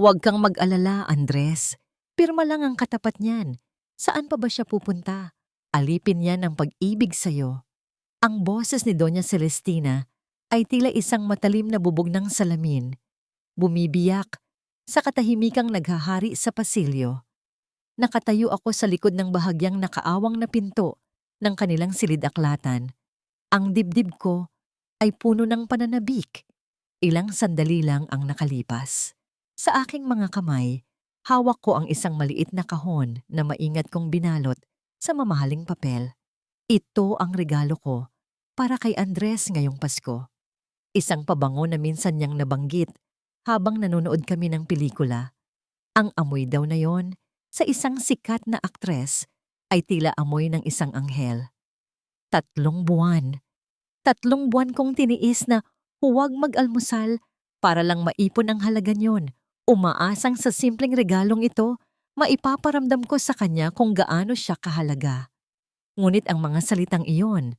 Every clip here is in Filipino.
Huwag kang mag-alala, Andres. Pirma lang ang katapat niyan. Saan pa ba siya pupunta? Alipin niya ng pag-ibig sa'yo. Ang boses ni Doña Celestina ay tila isang matalim na bubog ng salamin. Bumibiyak sa katahimikang naghahari sa pasilyo. Nakatayo ako sa likod ng bahagyang nakaawang na pinto ng kanilang silid-aklatan. Ang dibdib ko ay puno ng pananabik. Ilang sandali lang ang nakalipas. Sa aking mga kamay, hawak ko ang isang maliit na kahon na maingat kong binalot sa mamahaling papel. Ito ang regalo ko para kay Andres ngayong Pasko. Isang pabango na minsan niyang nabanggit habang nanonood kami ng pelikula. Ang amoy daw na yon sa isang sikat na aktres ay tila amoy ng isang anghel. 3 buwan. 3 buwan kong tiniis na huwag mag-almusal para lang maipon ang halaga niyon. Umaasang sa simpleng regalong ito, maipaparamdam ko sa kanya kung gaano siya kahalaga. Ngunit ang mga salitang iyon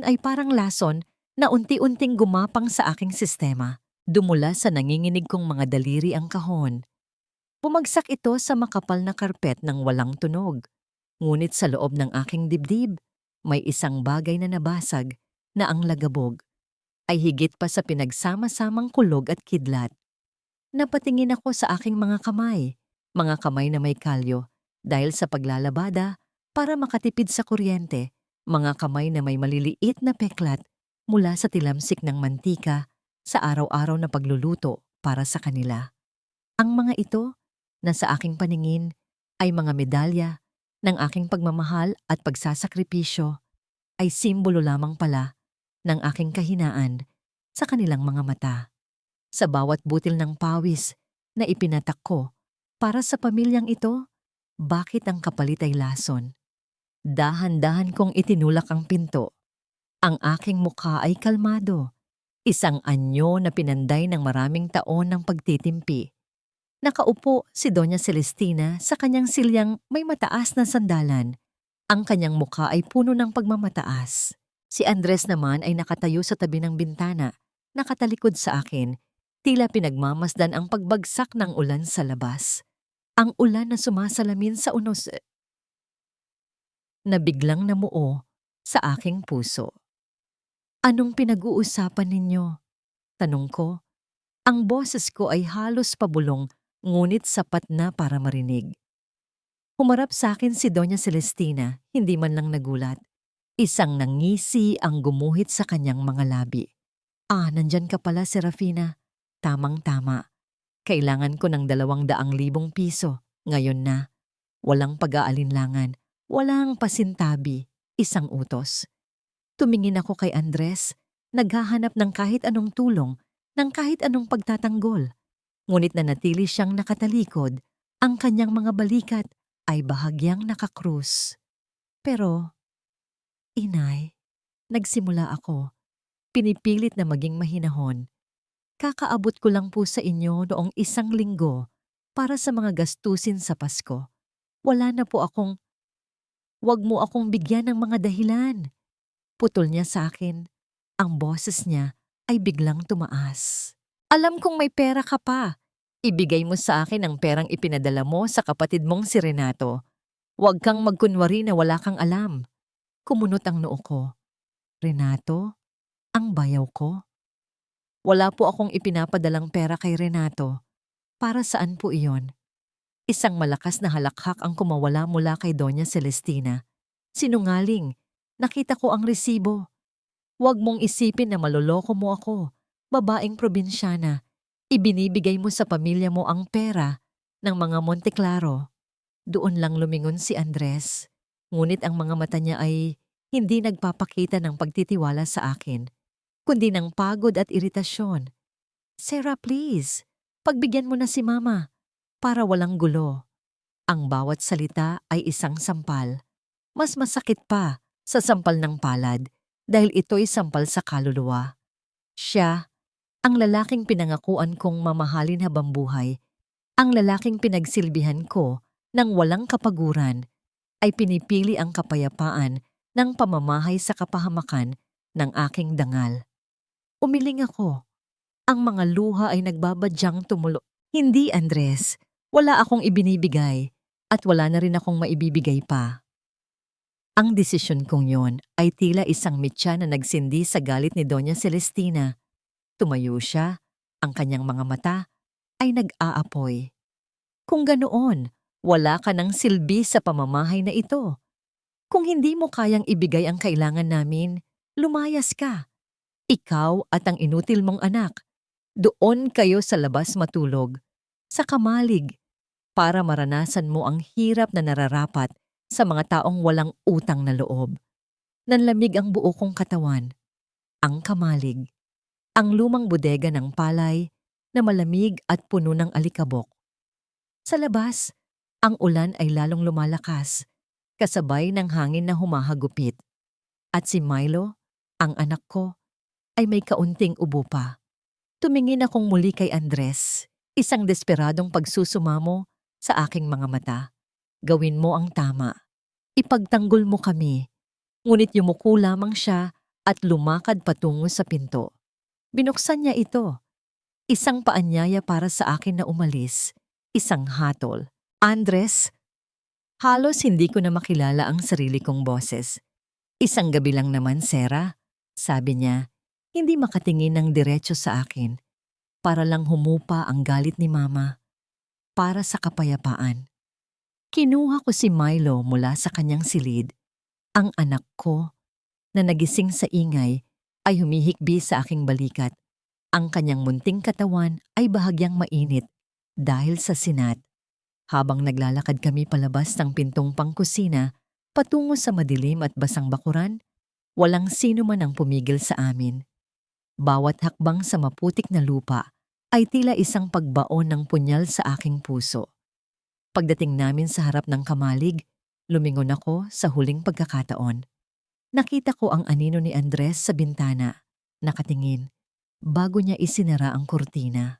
ay parang lason na unti-unting gumapang sa aking sistema. Dumula sa nanginginig kong mga daliri ang kahon. Bumagsak ito sa makapal na karpet ng walang tunog. Ngunit sa loob ng aking dibdib, may isang bagay na nabasag na ang lagabog ay higit pa sa pinagsama-samang kulog at kidlat. Napatingin ako sa aking mga kamay na may kalyo dahil sa paglalabada para makatipid sa kuryente, mga kamay na may maliliit na peklat mula sa tilamsik ng mantika sa araw-araw na pagluluto para sa kanila. Ang mga ito na sa aking paningin ay mga medalya ng aking pagmamahal at pagsasakripisyo ay simbolo lamang pala ng aking kahinaan sa kanilang mga mata. Sa bawat butil ng pawis na ipinatak ko para sa pamilyang ito, bakit ang kapalit ay lason? Dahan-dahan kong itinulak ang pinto. Ang aking mukha ay kalmado, isang anyo na pinanday ng maraming taon ng pagtitimpi. Nakaupo si Doña Celestina sa kanyang silyang may mataas na sandalan. Ang kanyang mukha ay puno ng pagmamataas. Si Andres naman ay nakatayo sa tabi ng bintana, nakatalikod sa akin, tila pinagmamasdan ang pagbagsak ng ulan sa labas. Ang ulan na sumasalamin sa unos na biglang namuo sa aking puso. Anong pinag-uusapan ninyo? Tanong ko. Ang boses ko ay halos pabulong ngunit sapat na para marinig. Humarap sa akin si Doña Celestina, hindi man lang nagulat. Isang nangisi ang gumuhit sa kanyang mga labi. Nandyan ka pala, Serafina. Tamang-tama. Kailangan ko ng 200,000 piso. Ngayon na. Walang pag-aalinlangan. Walang pasintabi. Isang utos. Tumingin ako kay Andres, naghahanap ng kahit anong tulong, ng kahit anong pagtatanggol. Ngunit nanatili siyang nakatalikod, ang kanyang mga balikat ay bahagyang nakakrus. Pero, Inay, nagsimula ako. Pinipilit na maging mahinahon. Kakaabot ko lang po sa inyo noong 1 linggo para sa mga gastusin sa Pasko. Wala na po akong, wag mo akong bigyan ng mga dahilan. Putol niya sa akin. Ang boses niya ay biglang tumaas. Alam kong may pera ka pa. Ibigay mo sa akin ang perang ipinadala mo sa kapatid mong si Renato. Huwag kang magkunwari na wala kang alam. Kumunot ang noo ko. Renato? Ang bayaw ko? Wala po akong ipinapadalang pera kay Renato. Para saan po iyon? Isang malakas na halakhak ang kumawala mula kay Doña Celestina. Sinungaling. Nakita ko ang resibo. Huwag mong isipin na maloloko mo ako. Babaeng probinsyana. Ibinibigay mo sa pamilya mo ang pera ng mga Monteclaro. Doon lang lumingon si Andres. Ngunit ang mga mata niya ay hindi nagpapakita ng pagtitiwala sa akin, kundi ng pagod at iritasyon. Sarah, please. Pagbigyan mo na si Mama para walang gulo. Ang bawat salita ay isang sampal. Mas masakit pa sa sampal ng palad dahil ito'y sampal sa kaluluwa. Siya, ang lalaking pinangakuan kong mamahalin habang buhay, ang lalaking pinagsilbihan ko ng walang kapaguran, ay pinipili ang kapayapaan ng pamamahay sa kapahamakan ng aking dangal. Umiling ako. Ang mga luha ay nagbabadyang tumulo. Hindi, Andres. Wala akong ibinibigay at wala na rin akong maibibigay pa. Ang desisyon kong yon ay tila isang mitya na nagsindi sa galit ni Doña Celestina. Tumayo siya, ang kanyang mga mata ay nag-aapoy. Kung ganoon, wala ka ng silbi sa pamamahay na ito. Kung hindi mo kayang ibigay ang kailangan namin, lumayas ka. Ikaw at ang inutil mong anak, doon kayo sa labas matulog, sa kamalig, para maranasan mo ang hirap na nararapat sa mga taong walang utang na loob. Nanlamig ang buo kong katawan, ang kamalig, ang lumang bodega ng palay na malamig at puno ng alikabok. Sa labas, ang ulan ay lalong lumalakas, kasabay ng hangin na humahagupit. At si Milo, ang anak ko, ay may kaunting ubo pa. Tumingin akong muli kay Andres, isang desperadong pagsusumamo sa aking mga mata. Gawin mo ang tama. Ipagtanggol mo kami. Ngunit yumuko lamang siya at lumakad patungo sa pinto. Binuksan niya ito. Isang paanyaya para sa akin na umalis. Isang hatol. Andres, halos hindi ko na makilala ang sarili kong boses. Isang gabi lang naman, Sarah, sabi niya, hindi makatingin ng diretso sa akin. Para lang humupa ang galit ni Mama. Para sa kapayapaan. Kinuha ko si Milo mula sa kanyang silid. Ang anak ko, na nagising sa ingay, ay humihikbi sa aking balikat. Ang kanyang munting katawan ay bahagyang mainit dahil sa sinat. Habang naglalakad kami palabas ng pintong pangkusina, patungo sa madilim at basang bakuran, walang sino man ang pumigil sa amin. Bawat hakbang sa maputik na lupa ay tila isang pagbaon ng punyal sa aking puso. Pagdating namin sa harap ng kamalig, lumingon ako sa huling pagkakataon. Nakita ko ang anino ni Andres sa bintana, nakatingin, bago niya isinara ang kurtina.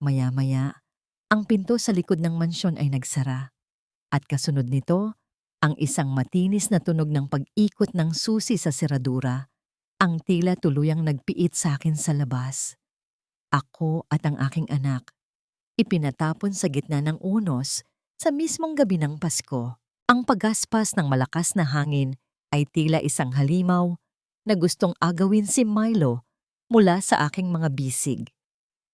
Maya-maya, ang pinto sa likod ng mansyon ay nagsara. At kasunod nito, ang isang matinis na tunog ng pag-ikot ng susi sa seradura, ang tila tuluyang nagpiit sa akin sa labas. Ako at ang aking anak, ipinatapon sa gitna ng unos sa mismong gabi ng Pasko. Ang pagaspas ng malakas na hangin ay tila isang halimaw na gustong agawin si Milo mula sa aking mga bisig.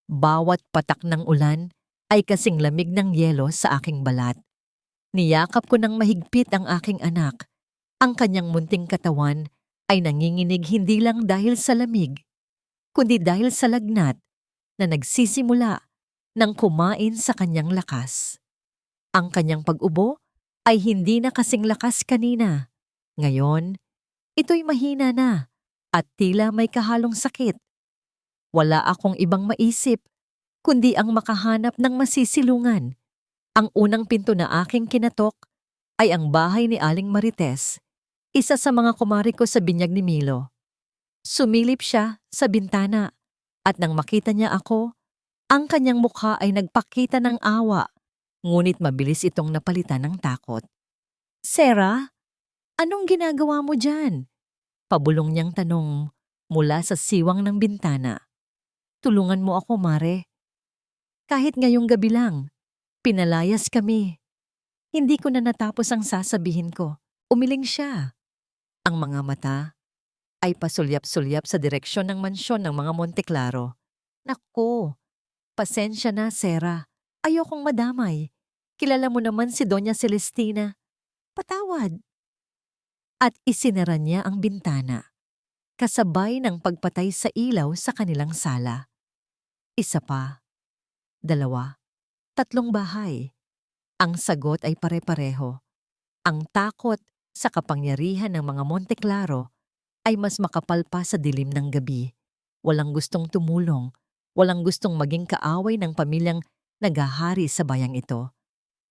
Bawat patak ng ulan ay kasing lamig ng yelo sa aking balat. Niyakap ko ng mahigpit ang aking anak. Ang kanyang munting katawan ay nanginginig hindi lang dahil sa lamig, kundi dahil sa lagnat na nagsisimula ng kumain sa kanyang lakas. Ang kanyang pag-ubo ay hindi na kasing lakas kanina. Ngayon, ito'y mahina na at tila may kahalong sakit. Wala akong ibang maisip, kundi ang makahanap ng masisilungan. Ang unang pinto na aking kinatok ay ang bahay ni Aling Marites, isa sa mga kumari ko sa binyag ni Milo. Sumilip siya sa bintana at nang makita niya ako, ang kanyang mukha ay nagpakita ng awa, ngunit mabilis itong napalitan ng takot. Sarah, anong ginagawa mo dyan? Pabulong niyang tanong mula sa siwang ng bintana. Tulungan mo ako, Mare. Kahit ngayong gabi lang, pinalayas kami. Hindi ko na natapos ang sasabihin ko. Umiling siya. Ang mga mata ay pasulyap-sulyap sa direksyon ng mansyon ng mga Monteclaro. Naku, pasensya na, Sarah. Ayokong madamay. Kilala mo naman si Doña Celestina. Patawad. At isinara niya ang bintana, kasabay ng pagpatay sa ilaw sa kanilang sala. Isa pa, dalawa, tatlong bahay. Ang sagot ay pare-pareho. Ang takot sa kapangyarihan ng mga Monteclaro ay mas makapal pa sa dilim ng gabi. Walang gustong tumulong, walang gustong maging kaaway ng pamilyang naghahari sa bayang ito.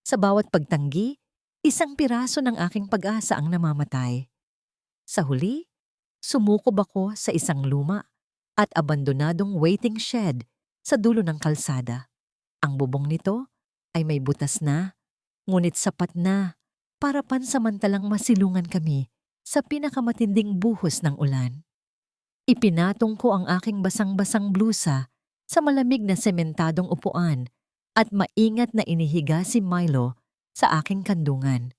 Sa bawat pagtanggi, isang piraso ng aking pag-asa ang namamatay. Sa huli, sumukob ako sa isang luma at abandonadong waiting shed sa dulo ng kalsada. Ang bubong nito ay may butas na, ngunit sapat na para pansamantalang masilungan kami sa pinakamatinding buhos ng ulan. Ipinatong ko ang aking basang-basang blusa sa malamig na sementadong upuan at maingat na inihiga si Milo sa aking kandungan.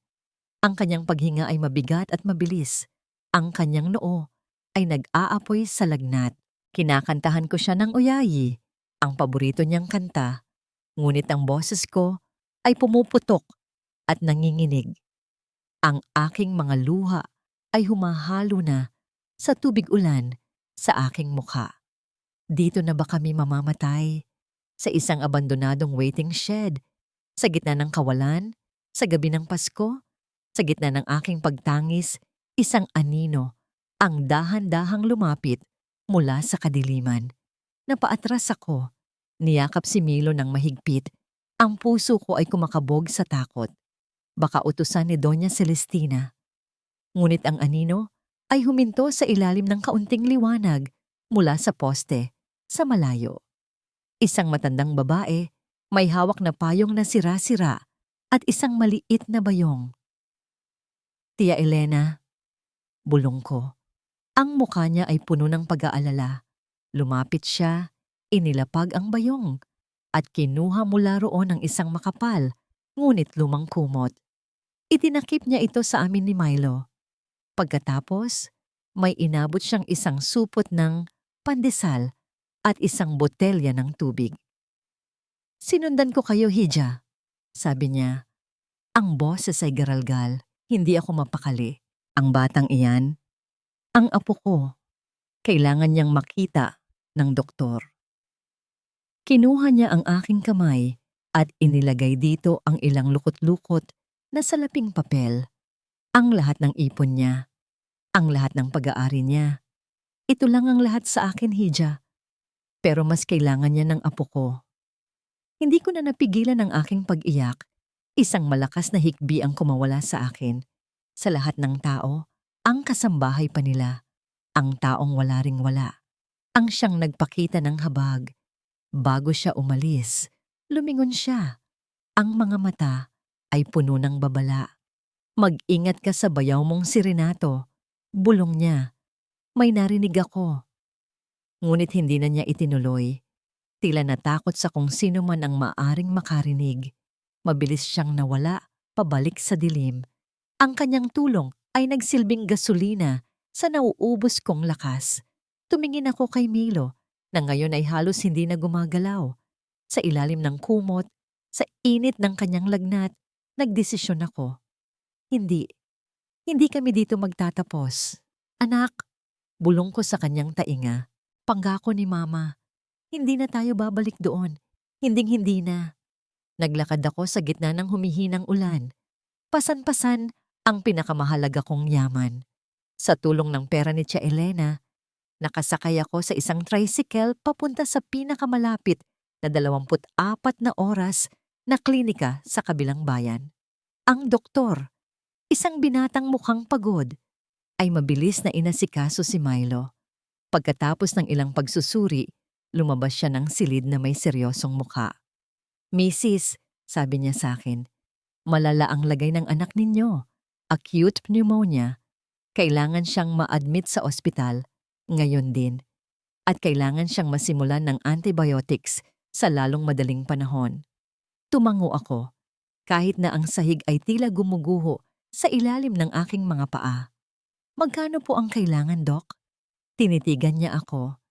Ang kanyang paghinga ay mabigat at mabilis. Ang kanyang noo ay nag-aapoy sa lagnat. Kinakantahan ko siya ng Oyayi, ang paborito niyang kanta, ngunit ang boses ko ay pumuputok at nanginginig. Ang aking mga luha ay humahalo na sa tubig ulan sa aking mukha. Dito na ba kami mamamatay? Sa isang abandonadong waiting shed? Sa gitna ng kawalan? Sa gabi ng Pasko? Sa gitna ng aking pagtangis, isang anino ang dahan-dahang lumapit mula sa kadiliman. Napaatras ako. Niyakap si Milo ng mahigpit. Ang puso ko ay kumakabog sa takot. Baka utusan ni Doña Celestina. Ngunit ang anino ay huminto sa ilalim ng kaunting liwanag mula sa poste, sa malayo. Isang matandang babae, may hawak na payong na sira-sira at isang maliit na bayong. Tia Elena, bulong ko. Ang mukha niya ay puno ng pag-aalala. Lumapit siya, inilapag ang bayong, at kinuha mula roon ang isang makapal, ngunit lumang kumot. Itinakip niya ito sa amin ni Milo. Pagkatapos, may inabot siyang isang supot ng pandesal at isang botelya ng tubig. Sinundan ko kayo, Hija, sabi niya. Ang boses ay garalgal, hindi ako mapakali. Ang batang iyan, ang apo ko, kailangan niyang makita ng doktor. Kinuha niya ang aking kamay at inilagay dito ang ilang lukot-lukot na salaping papel. Ang lahat ng ipon niya, ang lahat ng pag-aari niya. Ito lang ang lahat sa akin, Hija. Pero mas kailangan niya ng apo ko. Hindi ko na napigilan ang aking pag-iyak. Isang malakas na hikbi ang kumawala sa akin. Sa lahat ng tao, ang kasambahay pa nila. Ang taong wala ring wala. Ang siyang nagpakita ng habag. Bago siya umalis, lumingon siya. Ang mga mata ay puno ng babala. Mag-ingat ka sa bayaw mong si Renato. Bulong niya. May narinig ako. Ngunit hindi na niya itinuloy. Tila natakot sa kung sino man ang maaring makarinig. Mabilis siyang nawala, pabalik sa dilim. Ang kanyang tulong ay nagsilbing gasolina sa nauubos kong lakas. Tumingin ako kay Milo na ngayon ay halos hindi na gumagalaw. Sa ilalim ng kumot, sa init ng kanyang lagnat, nagdesisyon ako. Hindi kami dito magtatapos. Anak, bulong ko sa kanyang tainga. Pangako ni Mama, hindi na tayo babalik doon. Hinding-hindi na. Naglakad ako sa gitna ng humihinang ulan. Pasan-pasan ang pinakamahalaga kong yaman. Sa tulong ng pera ni Tia Elena, nakasakay ako sa isang tricycle papunta sa pinakamalapit na 24 na oras na klinika sa kabilang bayan. Ang doktor, isang binatang mukhang pagod, ay mabilis na inasikaso si Milo. Pagkatapos ng ilang pagsusuri, lumabas siya ng silid na may seryosong mukha. Mrs., sabi niya sa akin, malala ang lagay ng anak ninyo. Acute pneumonia. Kailangan siyang ma-admit sa ospital, ngayon din. At kailangan siyang masimulan ng antibiotics sa lalong madaling panahon. Tumango ako, kahit na ang sahig ay tila gumuguho sa ilalim ng aking mga paa. Magkano po ang kailangan, Doc? Tinitigan niya ako.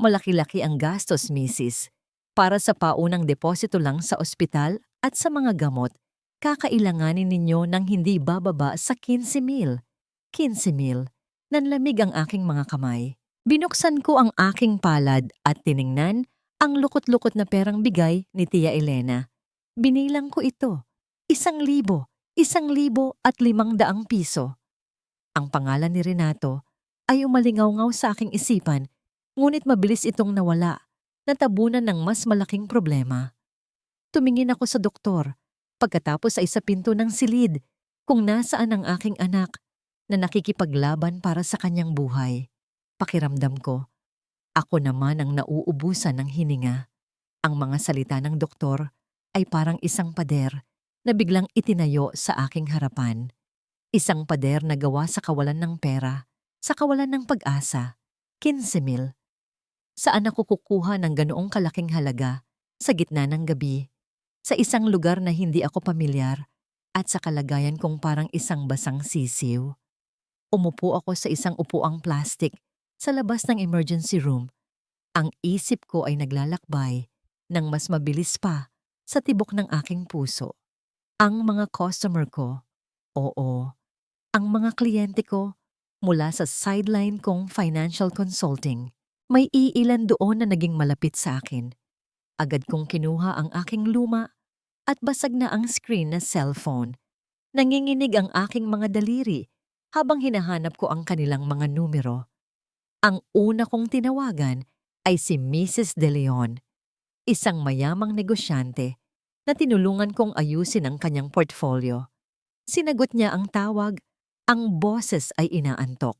Malaki-laki ang gastos, Mrs. Para sa paunang deposito lang sa ospital at sa mga gamot, kakailanganin ninyo ng hindi bababa sa 15,000. 15,000. Nanlamig ang aking mga kamay. Binuksan ko ang aking palad at tiningnan ang lukot-lukot na perang bigay ni Tia Elena. Binilang ko ito. 1,000, 1,500 piso. Ang pangalan ni Renato ay umalingaw-ngaw sa aking isipan, ngunit mabilis itong nawala, natabunan ng mas malaking problema. Tumingin ako sa doktor, pagkatapos ay sa pinto ng silid, kung nasaan ang aking anak na nakikipaglaban para sa kanyang buhay. Pakiramdam ko, ako naman ang nauubusan ng hininga. Ang mga salita ng doktor ay parang isang pader na biglang itinayo sa aking harapan. Isang pader na gawa sa kawalan ng pera, sa kawalan ng pag-asa. 15,000. Saan ako kukuha ng ganoong kalaking halaga sa gitna ng gabi, sa isang lugar na hindi ako pamilyar at sa kalagayan kong parang isang basang sisiw? Umupo ako sa isang upuang plastik sa labas ng emergency room. Ang isip ko ay naglalakbay ng mas mabilis pa sa tibok ng aking puso. Ang mga customer ko, oo, ang mga kliyente ko mula sa sideline kong financial consulting, may iilan doon na naging malapit sa akin. Agad kong kinuha ang aking luma at basag na ang screen na cellphone. Nanginginig ang aking mga daliri habang hinahanap ko ang kanilang mga numero. Ang una kong tinawagan ay si Mrs. De Leon, isang mayamang negosyante na tinulungan kong ayusin ang kanyang portfolio. Sinagot niya ang tawag, ang boses ay inaantok.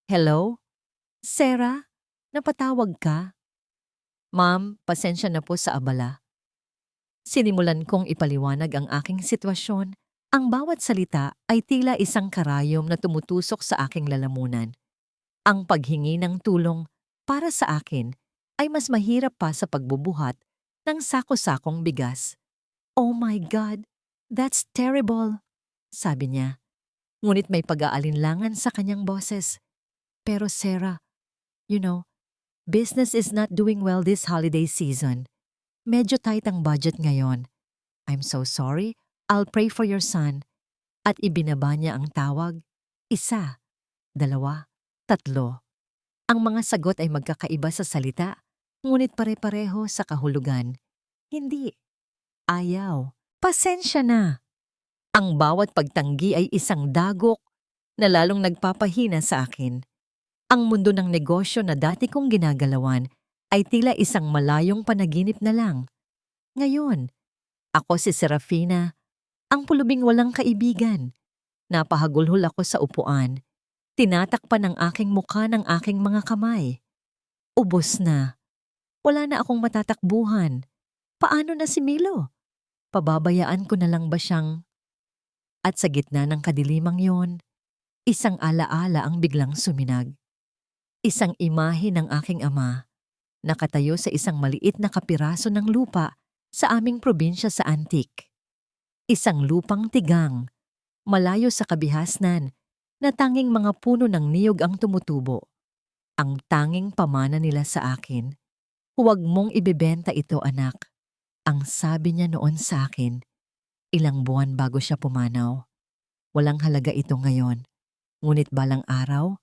Hello? Sarah? Napatawag ka? Ma'am, pasensya na po sa abala. Sinimulan kong ipaliwanag ang aking sitwasyon. Ang bawat salita ay tila isang karayom na tumutusok sa aking lalamunan. Ang paghingi ng tulong para sa akin ay mas mahirap pa sa pagbubuhat ng sako-sakong bigas. Oh my God, that's terrible, sabi niya. Ngunit may pag-aalinlangan sa kanyang boses. Pero Sarah, you know, business is not doing well this holiday season. Medyo tight ang budget ngayon. I'm so sorry. I'll pray for your son. At ibinaba niya ang tawag. 1, 2, 3. Ang mga sagot ay magkakaiba sa salita, ngunit pare-pareho sa kahulugan. Hindi. Ayaw. Pasensya na. Ang bawat pagtanggi ay isang dagok na lalong nagpapahina sa akin. Ang mundo ng negosyo na dati kong ginagalawan ay tila isang malayong panaginip na lang. Ngayon, ako si Serafina, ang pulubing walang kaibigan. Napahagulhol ako sa upuan. Tinatakpan ng aking mukha ng aking mga kamay. Ubos na. Wala na akong matatakbuhan. Paano na si Milo? Pababayaan ko na lang ba siyang... At sa gitna ng kadilimang yon, isang alaala ang biglang suminag. Isang imahe ng aking ama, nakatayo sa isang maliit na kapiraso ng lupa sa aming probinsya sa Antique. Isang lupang tigang, malayo sa kabihasnan, na tanging mga puno ng niyog ang tumutubo. Ang tanging pamana nila sa akin, huwag mong ibebenta ito, anak. Ang sabi niya noon sa akin, ilang buwan bago siya pumanaw. Walang halaga ito ngayon, ngunit balang araw,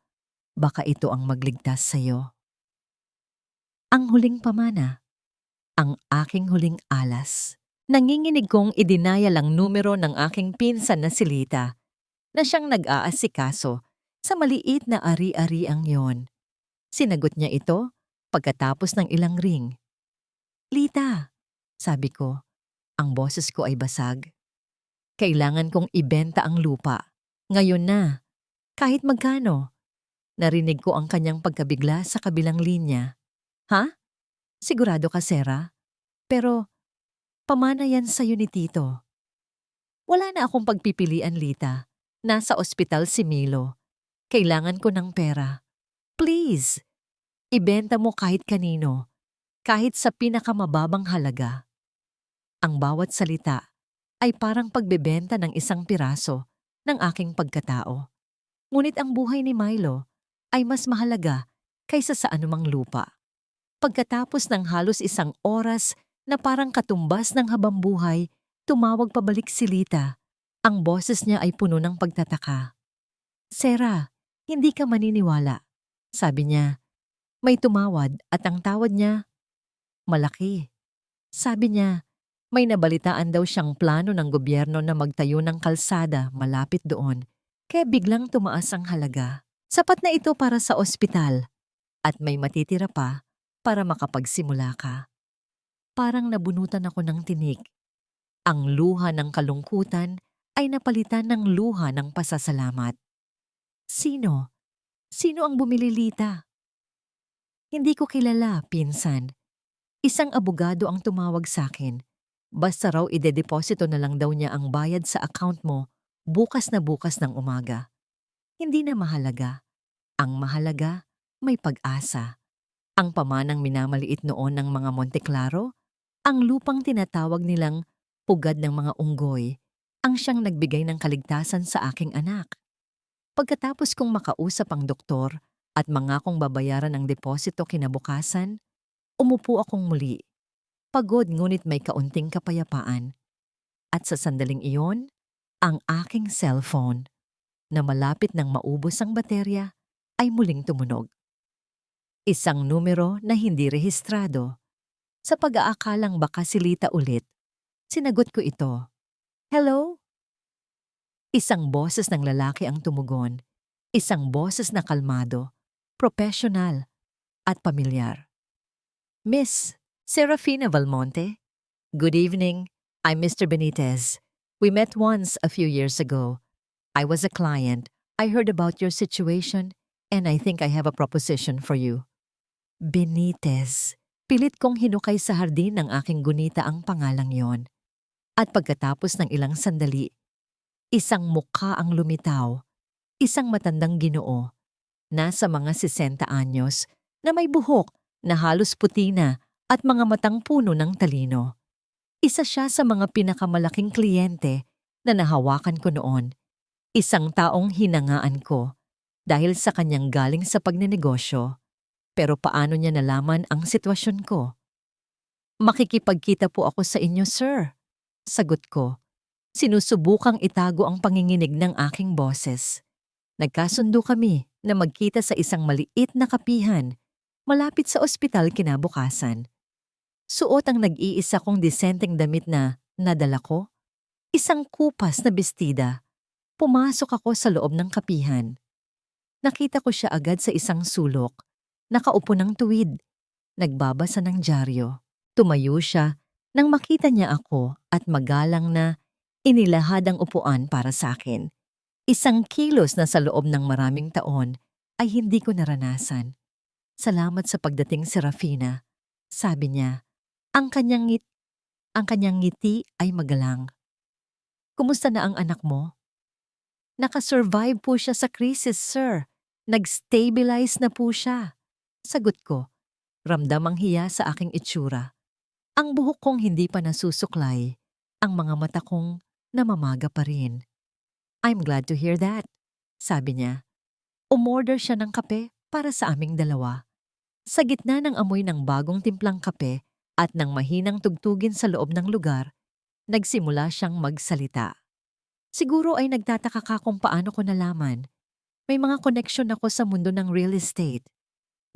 baka ito ang magligtas sa iyo. Ang huling pamana, ang aking huling alas. Nanginginig kong idinaya lang numero ng aking pinsan na si Lita, na siyang nag-aasikaso sa maliit na ari-ariang yon. Sinagot niya ito pagkatapos ng ilang ring. Lita, sabi ko, ang boses ko ay basag. Kailangan kong ibenta ang lupa. Ngayon na, kahit magkano. Narinig ko ang kanyang pagkabigla sa kabilang linya. Ha? Sigurado ka, Sarah? Pero, pamana yan sa'yo ni Tito. Wala na akong pagpipilian, Lita. Nasa ospital si Milo. Kailangan ko ng pera. Please, ibenta mo kahit kanino, kahit sa pinakamababang halaga. Ang bawat salita ay parang pagbebenta ng isang piraso ng aking pagkatao. Ngunit ang buhay ni Milo ay mas mahalaga kaysa sa anumang lupa. Pagkatapos ng halos isang oras na parang katumbas ng habambuhay, tumawag pabalik si Lita. Ang boses niya ay puno ng pagtataka. Sarah, hindi ka maniniwala. Sabi niya, may tumawad at ang tawad niya, malaki. Sabi niya, may nabalitaan daw siyang plano ng gobyerno na magtayo ng kalsada malapit doon, kaya biglang tumaas ang halaga. Sapat na ito para sa ospital at may matitira pa para makapagsimula ka. Parang nabunutan ako ng tinik. Ang luha ng kalungkutan ay napalitan ng luha ng pasasalamat. Sino? Sino ang bumili, Lita? Hindi ko kilala, pinsan. Isang abogado ang tumawag sa akin. Basta raw idedeposito na lang daw niya ang bayad sa account mo bukas na bukas ng umaga. Hindi na mahalaga. Ang mahalaga, may pag-asa. Ang pamanang minamaliit noon ng mga Monteclaro, ang lupang tinatawag nilang pugad ng mga unggoy, ang siyang nagbigay ng kaligtasan sa aking anak. Pagkatapos kong makausap ang doktor at mangakong babayaran ang deposito kinabukasan, umupo akong muli. Pagod ngunit may kaunting kapayapaan. At sa sandaling iyon, ang aking cellphone, na malapit nang maubos ang baterya, ay muling tumunog. Isang numero na hindi rehistrado. Sa pag-aakalang baka silita ulit, sinagot ko ito. Hello? Isang boses ng lalaki ang tumugon. Isang boses na kalmado, professional, at pamilyar. Miss Serafina Valmonte? Good evening. I'm Mr. Benitez. We met once a few years ago. I was a client. I heard about your situation, and I think I have a proposition for you. Benitez. Pilit kong hinukay sa hardin ng aking gunita ang pangalang yon. At pagkatapos ng ilang sandali, isang mukha ang lumitaw, isang matandang Ginoo, nasa mga 60 anyos, na may buhok na halos puti na at mga matang puno ng talino. Isa siya sa mga pinakamalaking kliyente na nahawakan ko noon. Isang taong hinangaan ko dahil sa kanyang galing sa pagnenegosyo. Pero paano niya nalaman ang sitwasyon ko? Makikipagkita po ako sa inyo, sir. Sagot ko. Sinusubukang itago ang panginginig ng aking boses. Nagkasundo kami na magkita sa isang maliit na kapihan malapit sa ospital kinabukasan. Suot ang nag-iisa kong disenteng damit na nadala ko. Isang kupas na bestida. Pumasok ako sa loob ng kapihan. Nakita ko siya agad sa isang sulok. Nakaupo ng tuwid. Nagbabasa ng dyaryo. Tumayo siya nang makita niya ako at magalang na inilahad ang upuan para sa akin. Isang kilos na sa loob ng maraming taon ay hindi ko naranasan. Salamat sa pagdating, Serafina. Sabi niya. Ang kanyang ngiti ay magalang. Kumusta na ang anak mo? Nakasurvive po siya sa krisis, sir. Nag-stabilize na po siya. Sagot ko, ramdam ang hiya sa aking itsura. Ang buhok kong hindi pa nasusuklay, ang mga mata kong namamaga pa rin. I'm glad to hear that, sabi niya. Umorder siya ng kape para sa aming dalawa. Sa gitna ng amoy ng bagong timplang kape at ng mahinang tugtugin sa loob ng lugar, nagsimula siyang magsalita. Siguro ay nagtataka ka kung paano ko nalaman. May mga koneksyon ako sa mundo ng real estate.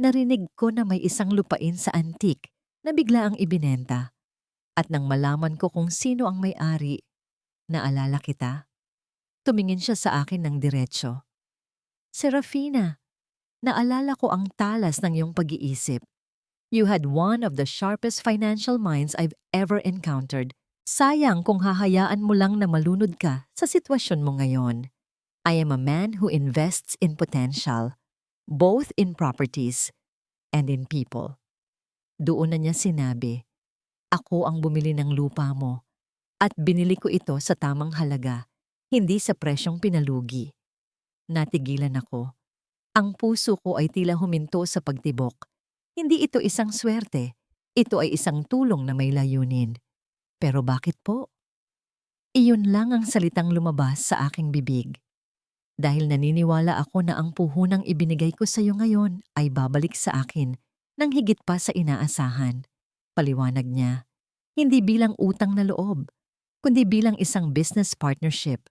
Narinig ko na may isang lupain sa antique na bigla ang ibinenta. At nang malaman ko kung sino ang may-ari, naalala kita? Tumingin siya sa akin ng diretsyo. Serafina, naalala ko ang talas ng iyong pag-iisip. You had one of the sharpest financial minds I've ever encountered. Sayang kung hahayaan mo lang na malunod ka sa sitwasyon mo ngayon. I am a man who invests in potential, both in properties and in people. Doon na niya sinabi, ako ang bumili ng lupa mo at binili ko ito sa tamang halaga, hindi sa presyong pinalugi. Natigilan ako. Ang puso ko ay tila huminto sa pagtibok. Hindi ito isang swerte, ito ay isang tulong na may layunin. Pero bakit po? Iyon lang ang salitang lumabas sa aking bibig. Dahil naniniwala ako na ang puhunang ibinigay ko sa iyo ngayon ay babalik sa akin nang higit pa sa inaasahan. Paliwanag niya, hindi bilang utang na loob, kundi bilang isang business partnership.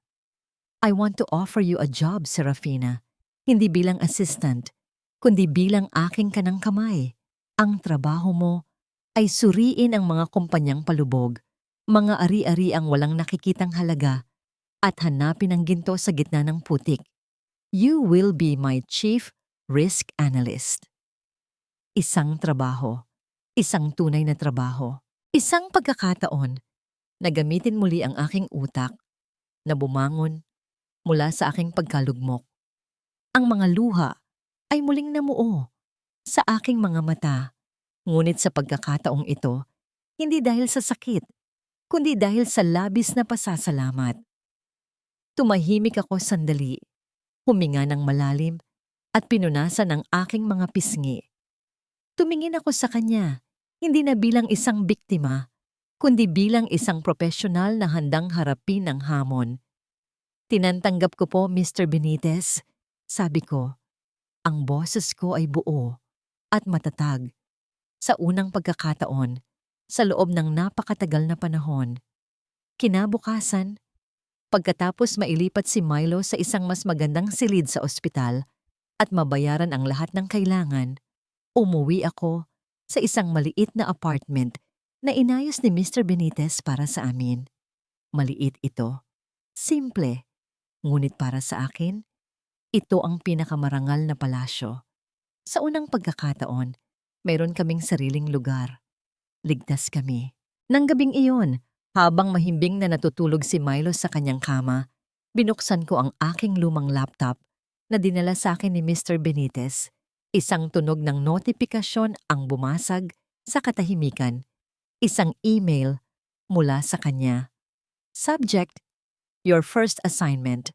I want to offer you a job, Serafina. Hindi bilang assistant, kundi bilang aking kanang kamay. Ang trabaho mo ay suriin ang mga kumpanyang palubog, mga ari-ari ang walang nakikitang halaga, at hanapin ang ginto sa gitna ng putik. You will be my chief risk analyst. Isang trabaho, isang tunay na trabaho, isang pagkakataon na gamitin muli ang aking utak na bumangon mula sa aking pagkalugmok. Ang mga luha ay muling namuo sa aking mga mata, ngunit sa pagkakataong ito, hindi dahil sa sakit, kundi dahil sa labis na pasasalamat. Tumahimik ako sandali, huminga ng malalim at pinunasan ang aking mga pisngi. Tumingin ako sa kanya, hindi na bilang isang biktima, kundi bilang isang profesional na handang harapin ang hamon. Tinantanggap ko po, Mr. Benitez. Sabi ko, ang boses ko ay buo at matatag. Sa unang pagkakataon, sa loob ng napakatagal na panahon. Kinabukasan, pagkatapos mailipat si Milo sa isang mas magandang silid sa ospital at mabayaran ang lahat ng kailangan, umuwi ako sa isang maliit na apartment na inayos ni Mr. Benitez para sa amin. Maliit ito, simple, ngunit para sa akin, ito ang pinakamarangal na palasyo. Sa unang pagkakataon, mayroon kaming sariling lugar. Ligtas kami. Nang gabing iyon, habang mahimbing na natutulog si Milo sa kanyang kama, binuksan ko ang aking lumang laptop na dinala sa akin ni Mr. Benitez. Isang tunog ng notifikasyon ang bumasag sa katahimikan. Isang email mula sa kanya. Subject, your first assignment.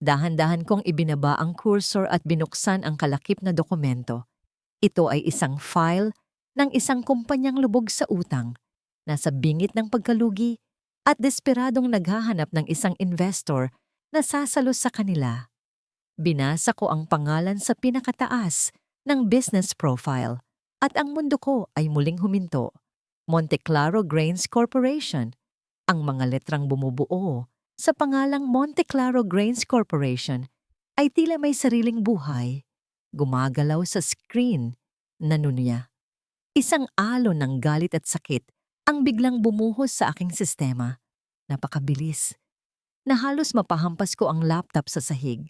Dahan-dahan kong ibinaba ang cursor at binuksan ang kalakip na dokumento. Ito ay isang file ng isang kumpanyang lubog sa utang, nasa bingit ng pagkalugi at desperadong naghahanap ng isang investor na sasalo sa kanila. Binasa ko ang pangalan sa pinakataas ng business profile at ang mundo ko ay muling huminto. Monte Claro Grains Corporation. Ang mga letrang bumubuo sa pangalang Monte Claro Grains Corporation ay tila may sariling buhay. Gumagalaw sa screen, nanunya. Isang alon ng galit at sakit ang biglang bumuhos sa aking sistema. Napakabilis, na halos mapahampas ko ang laptop sa sahig.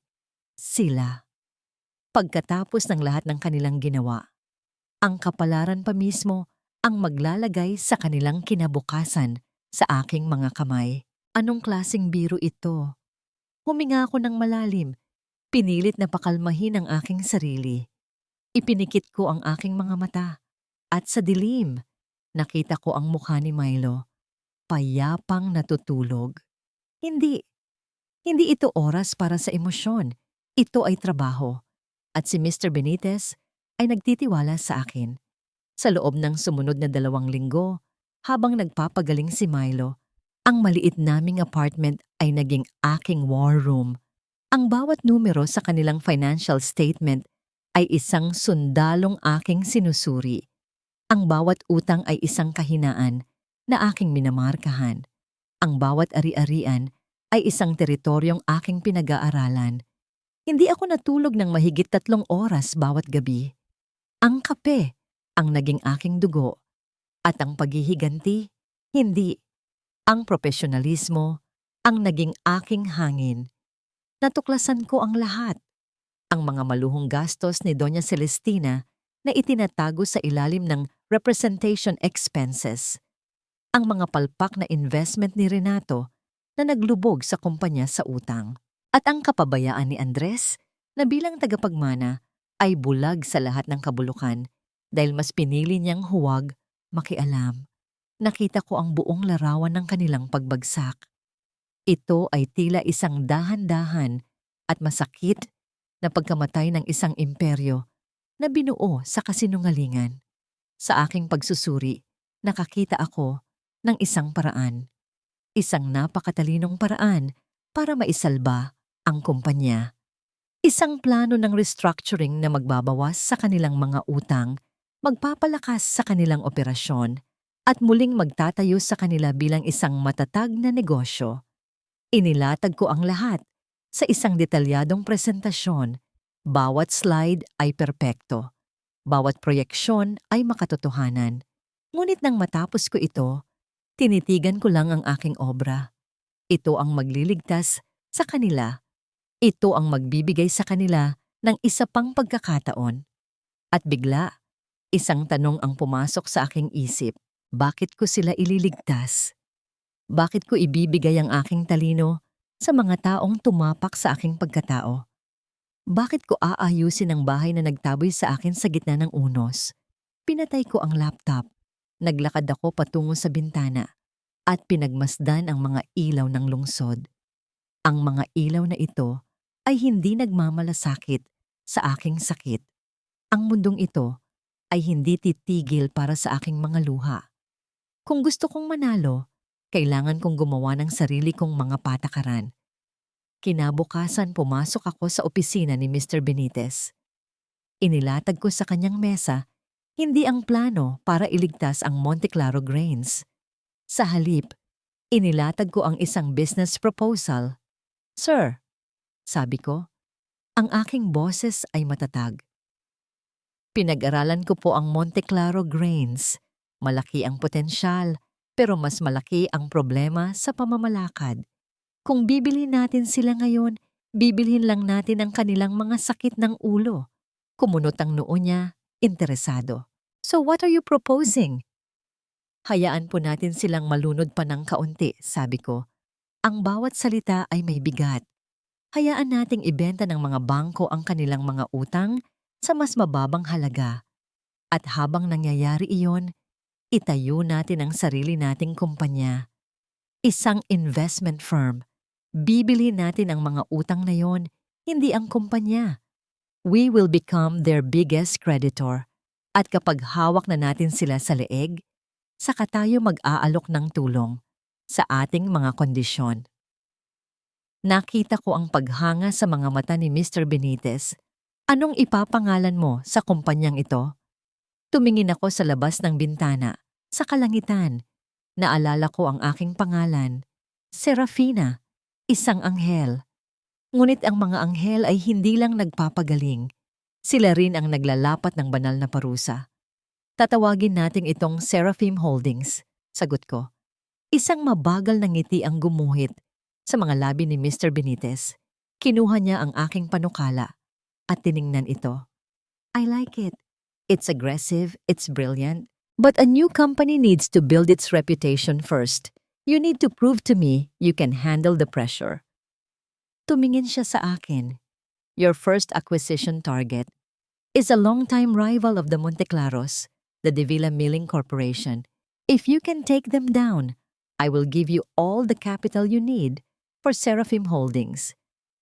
Sila. Pagkatapos ng lahat ng kanilang ginawa, ang kapalaran pa mismo ang maglalagay sa kanilang kinabukasan sa aking mga kamay. Anong klaseng biro ito? Huminga ako ng malalim. Pinilit na pakalmahin ang aking sarili. Ipinikit ko ang aking mga mata. At sa dilim, nakita ko ang mukha ni Milo. Payapang natutulog. Hindi ito oras para sa emosyon. Ito ay trabaho. At si Mr. Benitez ay nagtitiwala sa akin. Sa loob ng sumunod na 2 linggo, habang nagpapagaling si Milo, ang maliit naming apartment ay naging aking war room. Ang bawat numero sa kanilang financial statement ay isang sundalong aking sinusuri. Ang bawat utang ay isang kahinaan na aking minamarkahan. Ang bawat ari-arian ay isang teritoryong aking pinag-aaralan. Hindi ako natulog ng mahigit 3 oras bawat gabi. Ang kape ang naging aking dugo. At ang paghihiganti, hindi. Ang profesionalismo ang naging aking hangin. Natuklasan ko ang lahat. Ang mga maluhong gastos ni Doña Celestina na itinatago sa ilalim ng representation expenses. Ang mga palpak na investment ni Renato na naglubog sa kumpanya sa utang. At ang kapabayaan ni Andres na bilang tagapagmana ay bulag sa lahat ng kabulukan dahil mas pinili niyang huwag makialam. Nakita ko ang buong larawan ng kanilang pagbagsak. Ito ay tila isang dahan-dahan at masakit na pagkamatay ng isang imperyo na binuo sa kasinungalingan. Sa aking pagsusuri, nakakita ako ng isang paraan. Isang napakatalinong paraan para maisalba ang kumpanya. Isang plano ng restructuring na magbabawas sa kanilang mga utang, magpapalakas sa kanilang operasyon, at muling magtatayo sa kanila bilang isang matatag na negosyo. Inilatag ko ang lahat sa isang detalyadong presentasyon. Bawat slide ay perpekto. Bawat proyeksyon ay makatotohanan. Ngunit nang matapos ko ito, tinitigan ko lang ang aking obra. Ito ang magliligtas sa kanila. Ito ang magbibigay sa kanila ng isa pang pagkakataon. At bigla, isang tanong ang pumasok sa aking isip. Bakit ko sila ililigtas? Bakit ko ibibigay ang aking talino sa mga taong tumapak sa aking pagkatao? Bakit ko aayusin ang bahay na nagtaboy sa akin sa gitna ng unos? Pinatay ko ang laptop. Naglakad ako patungo sa bintana at pinagmasdan ang mga ilaw ng lungsod. Ang mga ilaw na ito ay hindi nagmamalasakit sa aking sakit. Ang mundong ito ay hindi titigil para sa aking mga luha. Kung gusto kong manalo, kailangan kong gumawa ng sarili kong mga patakaran. Kinabukasan pumasok ako sa opisina ni Mr. Benitez. Inilatag ko sa kanyang mesa, hindi ang plano para iligtas ang Monte Claro Grains. Sa halip, inilatag ko ang isang business proposal. Sir, sabi ko, ang aking boses ay matatag. Pinag-aralan ko po ang Monte Claro Grains. Malaki ang potensyal, pero mas malaki ang problema sa pamamalakad. Kung bibilhin natin sila ngayon, bibilhin lang natin ang kanilang mga sakit ng ulo. Kumunot ang noo niya, interesado. So what are you proposing? Hayaan po natin silang malunod pa ng kaunti, sabi ko. Ang bawat salita ay may bigat. Hayaan nating ibenta ng mga bangko ang kanilang mga utang sa mas mababang halaga. At habang nangyayari iyon, itayo natin ang sarili nating kumpanya. Isang investment firm. Bibili natin ang mga utang na yon, hindi ang kumpanya. We will become their biggest creditor. At kapag hawak na natin sila sa leeg, saka tayo mag-aalok ng tulong sa ating mga kondisyon. Nakita ko ang paghanga sa mga mata ni Mr. Benitez. Anong ipapangalan mo sa kumpanyang ito? Tumingin ako sa labas ng bintana, sa kalangitan. Naalala ko ang aking pangalan, Serafina, isang anghel. Ngunit ang mga anghel ay hindi lang nagpapagaling. Sila rin ang naglalapat ng banal na parusa. Tatawagin natin itong Seraphim Holdings, sagot ko. Isang mabagal na ngiti ang gumuhit sa mga labi ni Mr. Benitez. Kinuha niya ang aking panukala at tiningnan ito. I like it. It's aggressive, it's brilliant. But a new company needs to build its reputation first. You need to prove to me you can handle the pressure. Tumingin siya sa akin. Your first acquisition target is a longtime rival of the Monte Claros, the De Villa Milling Corporation. If you can take them down, I will give you all the capital you need for Seraphim Holdings.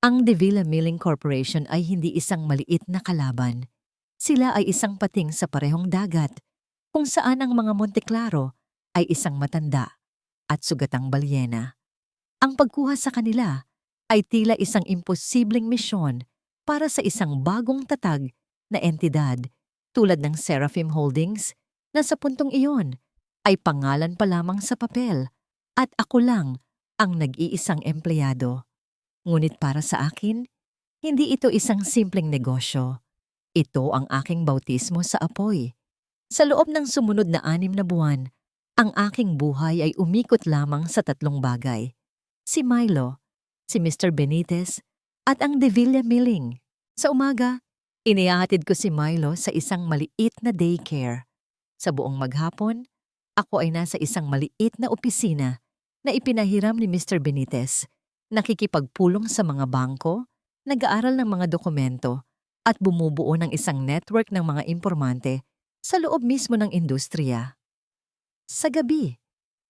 Ang De Villa Milling Corporation ay hindi isang maliit na kalaban. Sila ay isang pating sa parehong dagat, kung saan ang mga Monte Claro ay isang matanda at sugatang balyena. Ang pagkuha sa kanila ay tila isang imposibleng misyon para sa isang bagong tatag na entidad tulad ng Seraphim Holdings na sa puntong iyon ay pangalan pa lamang sa papel at ako lang ang nag-iisang empleyado. Ngunit para sa akin, hindi ito isang simpleng negosyo. Ito ang aking bautismo sa apoy. Sa loob ng sumunod na 6 na buwan, ang aking buhay ay umikot lamang sa 3 bagay. Si Milo, si Mr. Benitez, at ang De Villa Milling. Sa umaga, inihahatid ko si Milo sa isang maliit na daycare. Sa buong maghapon, ako ay nasa isang maliit na opisina na ipinahiram ni Mr. Benitez, nakikipagpulong sa mga bangko, nag-aaral ng mga dokumento, at bumubuo ng isang network ng mga impormante sa loob mismo ng industriya. Sa gabi,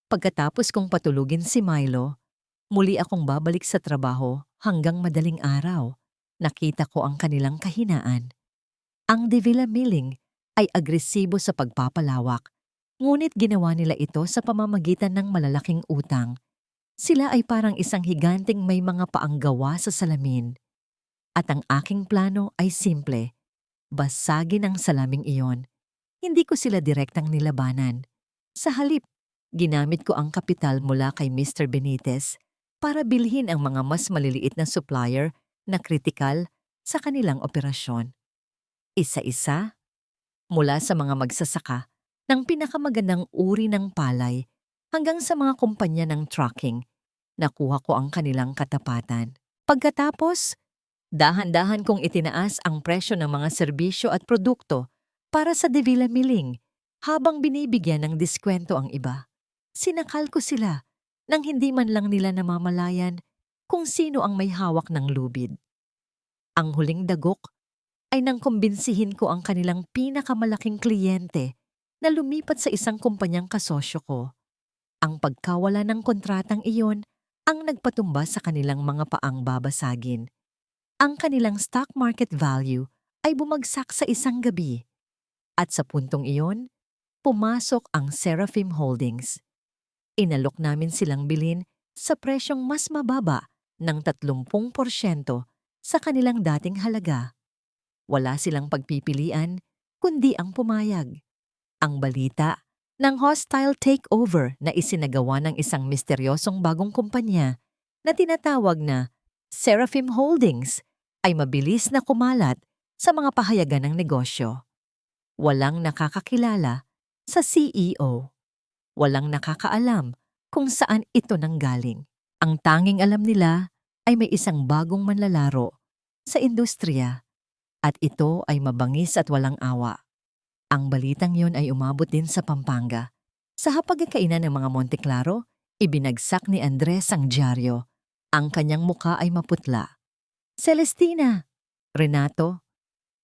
pagkatapos kong patulugin si Milo, muli akong babalik sa trabaho hanggang madaling araw. Nakita ko ang kanilang kahinaan. Ang De Villa Milling ay agresibo sa pagpapalawak, ngunit ginawa nila ito sa pamamagitan ng malalaking utang. Sila ay parang isang higanteng may mga paanggawa sa salamin. At ang aking plano ay simple. Basagin ang salaming iyon. Hindi ko sila direktang nilabanan. Sa halip, ginamit ko ang kapital mula kay Mr. Benitez para bilhin ang mga mas maliliit na supplier na kritikal sa kanilang operasyon. Isa-isa, mula sa mga magsasaka ng pinakamagandang uri ng palay hanggang sa mga kumpanya ng trucking, nakuha ko ang kanilang katapatan. Pagkatapos, dahan-dahan kong itinaas ang presyo ng mga serbisyo at produkto para sa De Villa Milling habang binibigyan ng diskwento ang iba. Sinakal ko sila nang hindi man lang nila namamalayan kung sino ang may hawak ng lubid. Ang huling dagok ay nang kumbinsihin ko ang kanilang pinakamalaking kliyente na lumipat sa isang kumpanyang kasosyo ko. Ang pagkawala ng kontratang iyon ang nagpatumba sa kanilang mga paang babasagin. Ang kanilang stock market value ay bumagsak sa isang gabi. At sa puntong iyon, pumasok ang Seraphim Holdings. Inalok namin silang bilhin sa presyong mas mababa ng 30% sa kanilang dating halaga. Wala silang pagpipilian, kundi ang pumayag. Ang balita ng hostile takeover na isinagawa ng isang misteryosong bagong kumpanya na tinatawag na Seraphim Holdings ay mabilis na kumalat sa mga pahayagan ng negosyo. Walang nakakakilala sa CEO. Walang nakakaalam kung saan ito nanggaling. Ang tanging alam nila ay may isang bagong manlalaro sa industriya at ito ay mabangis at walang awa. Ang balitang yon ay umabot din sa Pampanga. Sa hapagkainan ng mga Monteclaro, ibinagsak ni Andres ang dyaryo. Ang kanyang muka ay maputla. Celestina! Renato,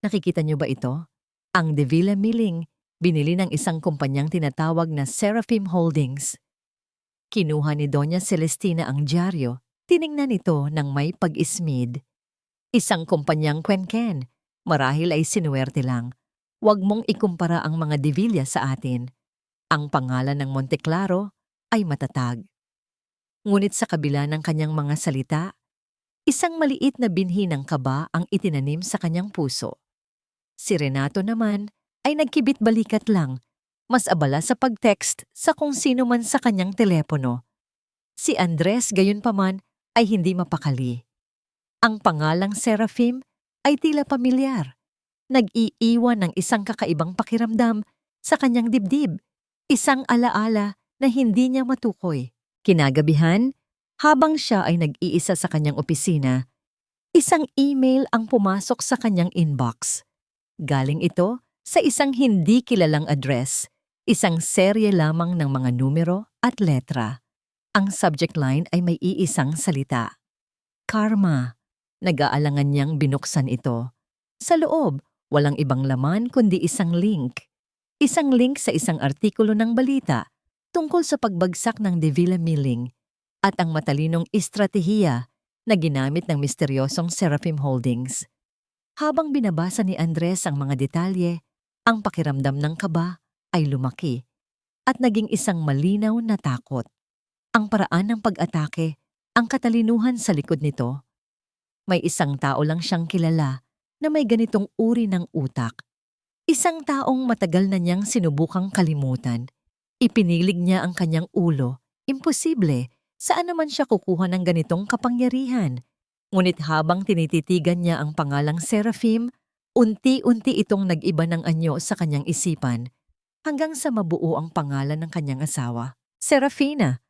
nakikita niyo ba ito? Ang De Villa Milling, binili ng isang kumpanyang tinatawag na Seraphim Holdings. Kinuha ni Doña Celestina ang dyaryo, tiningnan ito ng may pag-ismid. Isang kumpanyang kwenken, marahil ay sinuwerte lang. Huwag mong ikumpara ang mga De Villa sa atin. Ang pangalan ng Monteclaro ay matatag. Ngunit sa kabila ng kanyang mga salita, isang maliit na binhi ng kaba ang itinanim sa kanyang puso. Si Renato naman ay nagkibit-balikat lang, mas abala sa pag-text sa kung sino man sa kanyang telepono. Si Andres gayunpaman ay hindi mapakali. Ang pangalang Seraphim ay tila pamilyar. Nag-iiwan ng isang kakaibang pakiramdam sa kanyang dibdib, isang alaala na hindi niya matukoy. Kinagabihan, habang siya ay nag-iisa sa kanyang opisina, isang email ang pumasok sa kanyang inbox. Galing ito sa isang hindi kilalang address, isang serye lamang ng mga numero at letra. Ang subject line ay may iisang salita. Karma. Nag-aalangan niyang binuksan ito. Sa loob, walang ibang laman kundi isang link. Isang link sa isang artikulo ng balita tungkol sa pagbagsak ng De Villa Milling at ang matalinong estratehiya na ginamit ng misteryosong Seraphim Holdings. Habang binabasa ni Andres ang mga detalye, ang pakiramdam ng kaba ay lumaki at naging isang malinaw na takot. Ang paraan ng pag-atake, ang katalinuhan sa likod nito. May isang tao lang siyang kilala na may ganitong uri ng utak. Isang taong matagal na niyang sinubukang kalimutan. Ipinilig niya ang kanyang ulo. Imposible, saan naman siya kukuha ng ganitong kapangyarihan? Ngunit habang tinititigan niya ang pangalang Seraphim, unti-unti itong nag-iba ng anyo sa kanyang isipan hanggang sa mabuo ang pangalan ng kanyang asawa, Serafina.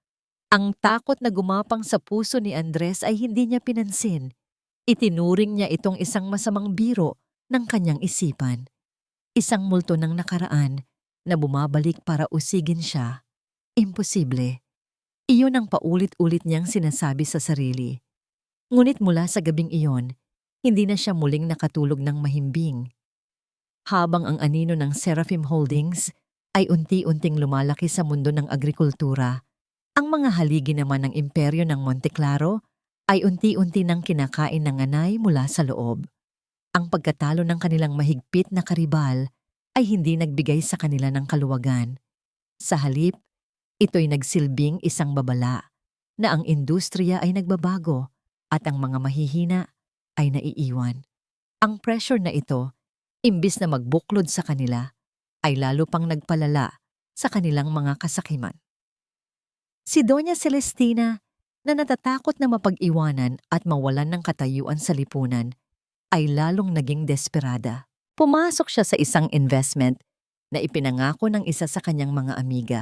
Ang takot na gumapang sa puso ni Andres ay hindi niya pinansin. Itinuring niya itong isang masamang biro ng kanyang isipan. Isang multo ng nakaraan na bumabalik para usigin siya. Imposible. Iyon ang paulit-ulit niyang sinasabi sa sarili. Ngunit mula sa gabing iyon, hindi na siya muling nakatulog ng mahimbing. Habang ang anino ng Seraphim Holdings ay unti-unting lumalaki sa mundo ng agrikultura, ang mga haligi naman ng imperyo ng Monteclaro ay unti-unti nang kinakain ng anay mula sa loob. Ang pagkatalo ng kanilang mahigpit na karibal ay hindi nagbigay sa kanila ng kaluwagan. Sa halip, ito'y nagsilbing isang babala na ang industriya ay nagbabago at ang mga mahihina ay naiiwan. Ang pressure na ito, imbis na magbuklod sa kanila, ay lalo pang nagpalala sa kanilang mga kasakiman. Si Doña Celestina, na natatakot na mapag-iwanan at mawalan ng katayuan sa lipunan, ay lalong naging desperada. Pumasok siya sa isang investment na ipinangako ng isa sa kanyang mga amiga.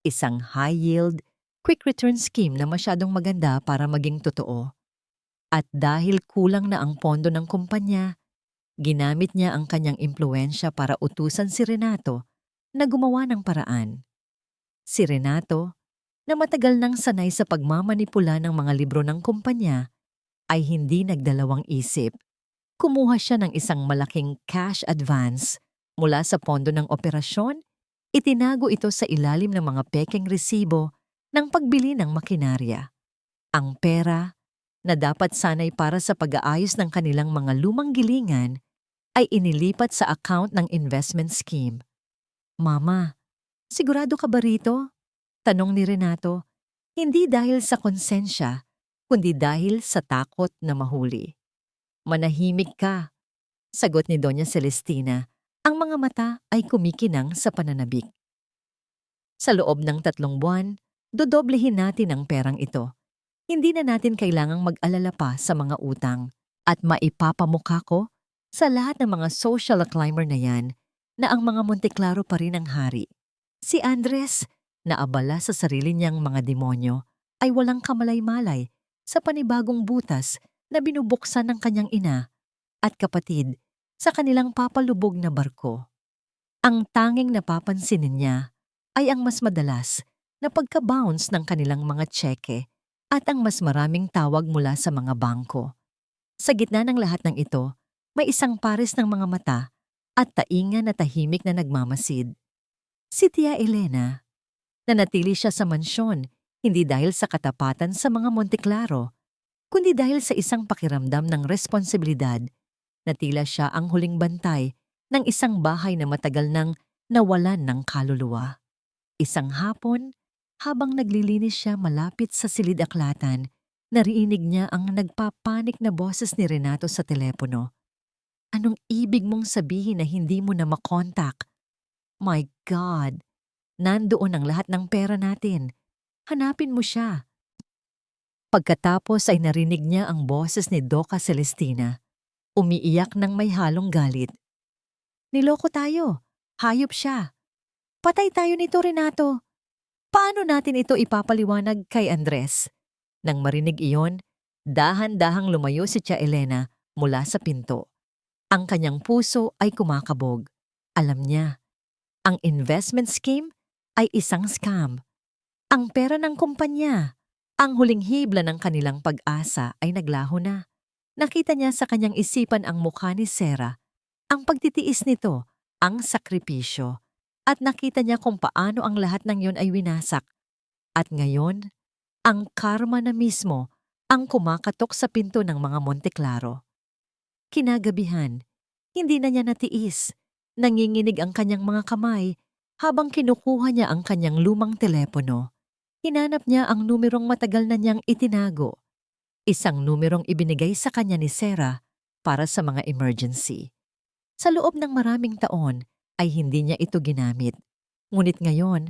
Isang high-yield, quick return scheme na masyadong maganda para maging totoo. At dahil kulang na ang pondo ng kumpanya, ginamit niya ang kanyang impluensya para utusan si Renato na gumawa ng paraan. Si Renato, na matagal nang sanay sa pagmamanipula ng mga libro ng kumpanya, ay hindi nagdalawang isip. Kumuha siya ng isang malaking cash advance mula sa pondo ng operasyon, itinago ito sa ilalim ng mga pekeng resibo ng pagbili ng makinarya. Ang pera, na dapat sanay para sa pag-aayos ng kanilang mga lumang gilingan, ay inilipat sa account ng investment scheme. Mama, sigurado ka ba rito? Tanong ni Renato, hindi dahil sa konsensya, kundi dahil sa takot na mahuli. Manahimik ka, sagot ni Doña Celestina. Ang mga mata ay kumikinang sa pananabik. Sa loob ng 3 buwan, dodoblehin natin ang perang ito. Hindi na natin kailangang mag-alala pa sa mga utang at maipapamukha ko sa lahat ng mga social climber na yan na ang mga Monteclaro pa rin ang hari. Si Andres, na abala sa sarili niyang mga demonyo, ay walang kamalay-malay sa panibagong butas na binubuksan ng kanyang ina at kapatid sa kanilang papalubog na barko. Ang tanging napapansinin niya ay ang mas madalas na pagka-bounce ng kanilang mga tseke at ang mas maraming tawag mula sa mga bangko. Sa gitna ng lahat ng ito, may isang pares ng mga mata at tainga na tahimik na nagmamasid. Si Tia Elena. Nanatili siya sa mansyon, hindi dahil sa katapatan sa mga Monteclaro, kundi dahil sa isang pakiramdam ng responsibilidad na tila siya ang huling bantay ng isang bahay na matagal nang nawalan ng kaluluwa. Isang hapon, habang naglilinis siya malapit sa silid-aklatan, narinig niya ang nagpapanik na boses ni Renato sa telepono. Anong ibig mong sabihin na hindi mo na makontak? My God! Nandoon ang lahat ng pera natin. Hanapin mo siya. Pagkatapos ay narinig niya ang boses ni Doca Celestina. Umiiyak ng may halong galit. Niloko tayo. Hayop siya. Patay tayo nito, Renato. Paano natin ito ipapaliwanag kay Andres? Nang marinig iyon, dahan-dahang lumayo si Tia Elena mula sa pinto. Ang kanyang puso ay kumakabog. Alam niya, ang investment scheme ay isang scam. Ang pera ng kumpanya, ang huling hibla ng kanilang pag-asa ay naglaho na. Nakita niya sa kanyang isipan ang mukha ni Sarah, ang pagtitiis nito, ang sakripisyo, at nakita niya kung paano ang lahat ng yon ay winasak. At ngayon, ang karma na mismo ang kumakatok sa pinto ng mga Monteclaro. Kinagabihan, hindi na niya natiis. Nanginginig ang kanyang mga kamay habang kinukuha niya ang kanyang lumang telepono. Hinanap niya ang numerong matagal na niyang itinago. Isang numerong ibinigay sa kanya ni Sarah para sa mga emergency. Sa loob ng maraming taon ay hindi niya ito ginamit. Ngunit ngayon,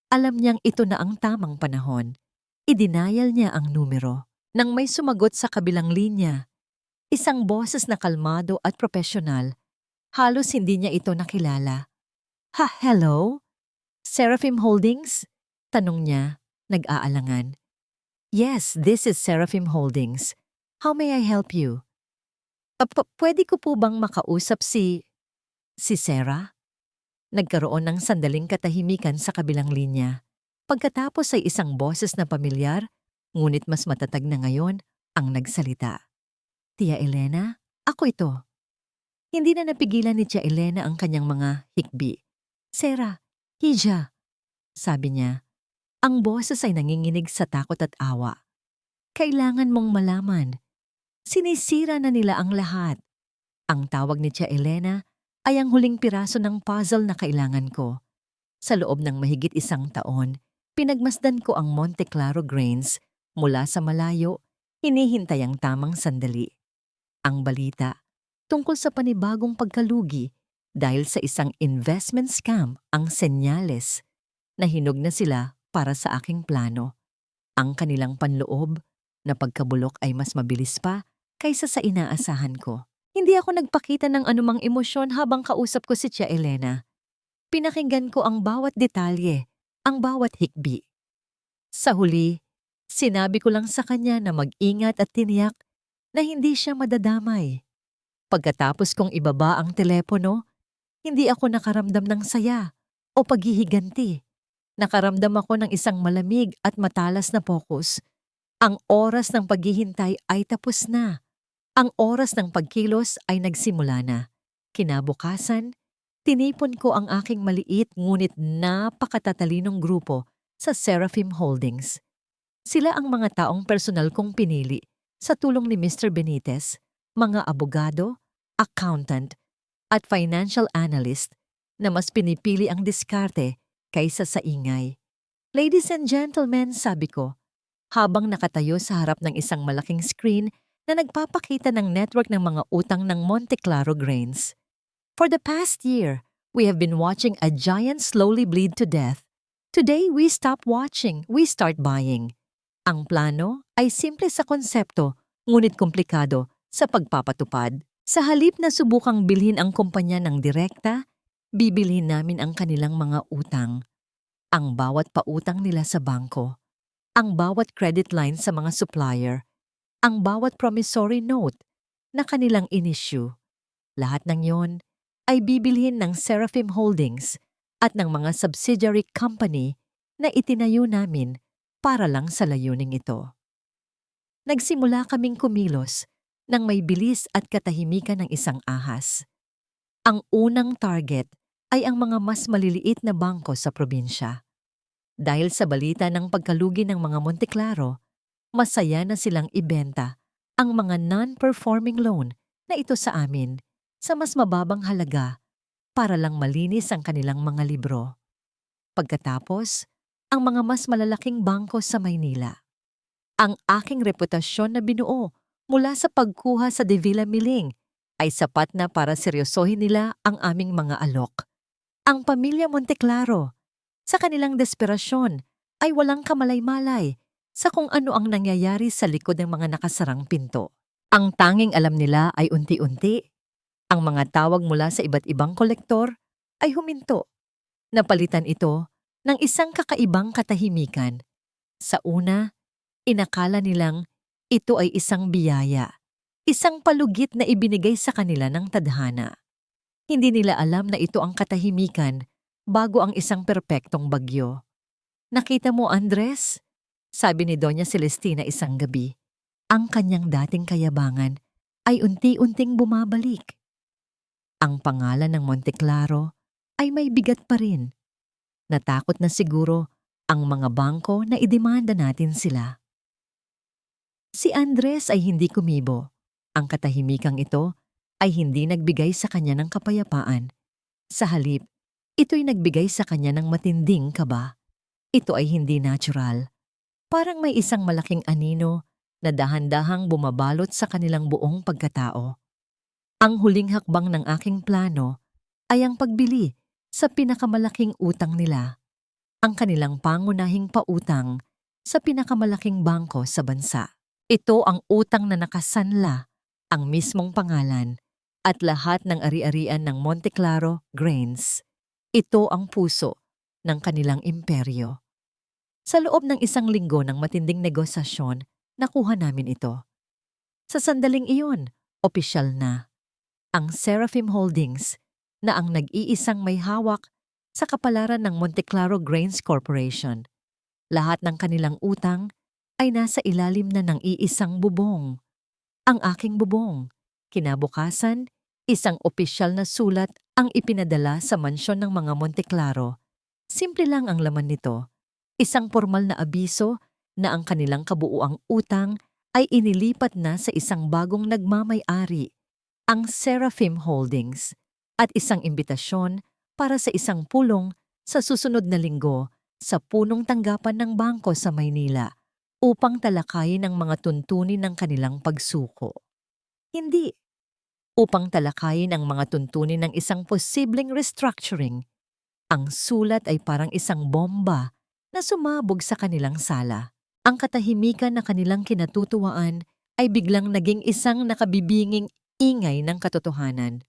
alam niyang ito na ang tamang panahon. Idinayal niya ang numero. Nang may sumagot sa kabilang linya, isang boses na kalmado at profesional, halos hindi niya ito nakilala. Hello? Seraphim Holdings? Tanong niya, nag-aalangan. Yes, this is Seraphim Holdings. How may I help you? Pwede ko po bang makausap si Sarah? Nagkaroon ng sandaling katahimikan sa kabilang linya. Pagkatapos ay isang boses na pamilyar, ngunit mas matatag na ngayon, ang nagsalita. Tia Elena, ako ito. Hindi na napigilan ni Tia Elena ang kanyang mga hikbi. Sarah, Hija, sabi niya. Ang boses ay nanginginig sa takot at awa. Kailangan mong malaman. Sinisira na nila ang lahat. Ang tawag ni Tia Elena ay ang huling piraso ng puzzle na kailangan ko. Sa loob ng mahigit 1 taon, pinagmasdan ko ang Monteclaro Grains mula sa malayo, hinihintay ang tamang sandali. Ang balita tungkol sa panibagong pagkalugi dahil sa isang investment scam ang senyales na hinog na sila para sa aking plano. Ang kanilang panloob na pagkabulok ay mas mabilis pa kaysa sa inaasahan ko. Hindi ako nagpakita ng anumang emosyon habang kausap ko si Tia Elena. Pinakinggan ko ang bawat detalye, ang bawat hikbi. Sa huli, sinabi ko lang sa kanya na mag-ingat at tiniyak na hindi siya madadamay. Pagkatapos kong ibaba ang telepono, hindi ako nakaramdam ng saya o paghihiganti. Nakaramdam ako ng isang malamig at matalas na focus. Ang oras ng paghihintay ay tapos na. Ang oras ng pagkilos ay nagsimula na. Kinabukasan, tinipon ko ang aking maliit ngunit napakatatalinong grupo sa Seraphim Holdings. Sila ang mga taong personal kong pinili sa tulong ni Mr. Benitez, mga abogado, accountant, at financial analyst na mas pinipili ang diskarte kaysa sa ingay. Ladies and gentlemen, sabi ko, habang nakatayo sa harap ng isang malaking screen na nagpapakita ng network ng mga utang ng Monte Claro Grains. For the past year, we have been watching a giant slowly bleed to death. Today, we stop watching, we start buying. Ang plano ay simple sa konsepto, ngunit komplikado sa pagpapatupad. Sa halip na subukang bilhin ang kumpanya ng direkta, bibilhin namin ang kanilang mga utang. Ang bawat pautang nila sa bangko, ang bawat credit line sa mga supplier, ang bawat promissory note na kanilang in-issue. Lahat ng yon ay bibilhin ng Seraphim Holdings at ng mga subsidiary company na itinayo namin para lang sa layuning ito. Nagsimula kaming kumilos nang may bilis at katahimikan ng isang ahas. Ang unang target ay ang mga mas maliliit na bangko sa probinsya. Dahil sa balita ng pagkalugi ng mga Monte Claro, masaya na silang ibenta ang mga non-performing loan na ito sa amin sa mas mababang halaga para lang malinis ang kanilang mga libro. Pagkatapos, ang mga mas malalaking bangko sa Maynila. Ang aking reputasyon na binuo mula sa pagkuha sa De Villa Milling ay sapat na para seryosohin nila ang aming mga alok. Ang pamilya Monte Claro, sa kanilang desperasyon, ay walang kamalay-malay sa kung ano ang nangyayari sa likod ng mga nakasarang pinto. Ang tanging alam nila ay unti-unti, ang mga tawag mula sa iba't ibang kolektor ay huminto. Napalitan ito ng isang kakaibang katahimikan. Sa una, inakala nilang ito ay isang biyaya, isang palugit na ibinigay sa kanila ng tadhana. Hindi nila alam na ito ang katahimikan bago ang isang perpektong bagyo. "Nakita mo, Andres?" sabi ni Doña Celestina isang gabi. Ang kanyang dating kayabangan ay unti-unting bumabalik. Ang pangalan ng Monte Claro ay may bigat pa rin. Natakot na siguro ang mga bangko na idemanda natin sila. Si Andres ay hindi kumibo. Ang katahimikang ito ay hindi nagbigay sa kanya ng kapayapaan. Sa halip, ito'y nagbigay sa kanya ng matinding kaba. Ito ay hindi natural. Parang may isang malaking anino na dahan-dahang bumabalot sa kanilang buong pagkatao. Ang huling hakbang ng aking plano ay ang pagbili sa pinakamalaking utang nila, ang kanilang pangunahing pautang sa pinakamalaking bangko sa bansa. Ito ang utang na nakasanla, ang mismong pangalan, at lahat ng ari-arian ng Monte Claro Grains. Ito ang puso ng kanilang imperyo. Sa loob ng isang linggo ng matinding negosasyon, nakuha namin ito. Sa sandaling iyon, opisyal na. Ang Seraphim Holdings na ang nag-iisang may hawak sa kapalaran ng Monte Claro Grains Corporation. Lahat ng kanilang utang ay nasa ilalim na ng iisang bubong. Ang aking bubong. Kinabukasan, isang opisyal na sulat ang ipinadala sa mansyon ng mga Monte Claro. Simple lang ang laman nito. Isang formal na abiso na ang kanilang kabuuang utang ay inilipat na sa isang bagong nagmamay-ari, ang Seraphim Holdings, at isang imbitasyon para sa isang pulong sa susunod na linggo sa punong tanggapan ng bangko sa Maynila upang talakayin ang mga tuntunin ng kanilang pagsuko. Hindi. Upang talakayin ang mga tuntunin ng isang posibleng restructuring. Ang sulat ay parang isang bomba na sumabog sa kanilang sala. Ang katahimikan na kanilang kinatutuwaan ay biglang naging isang nakabibinging ingay ng katotohanan.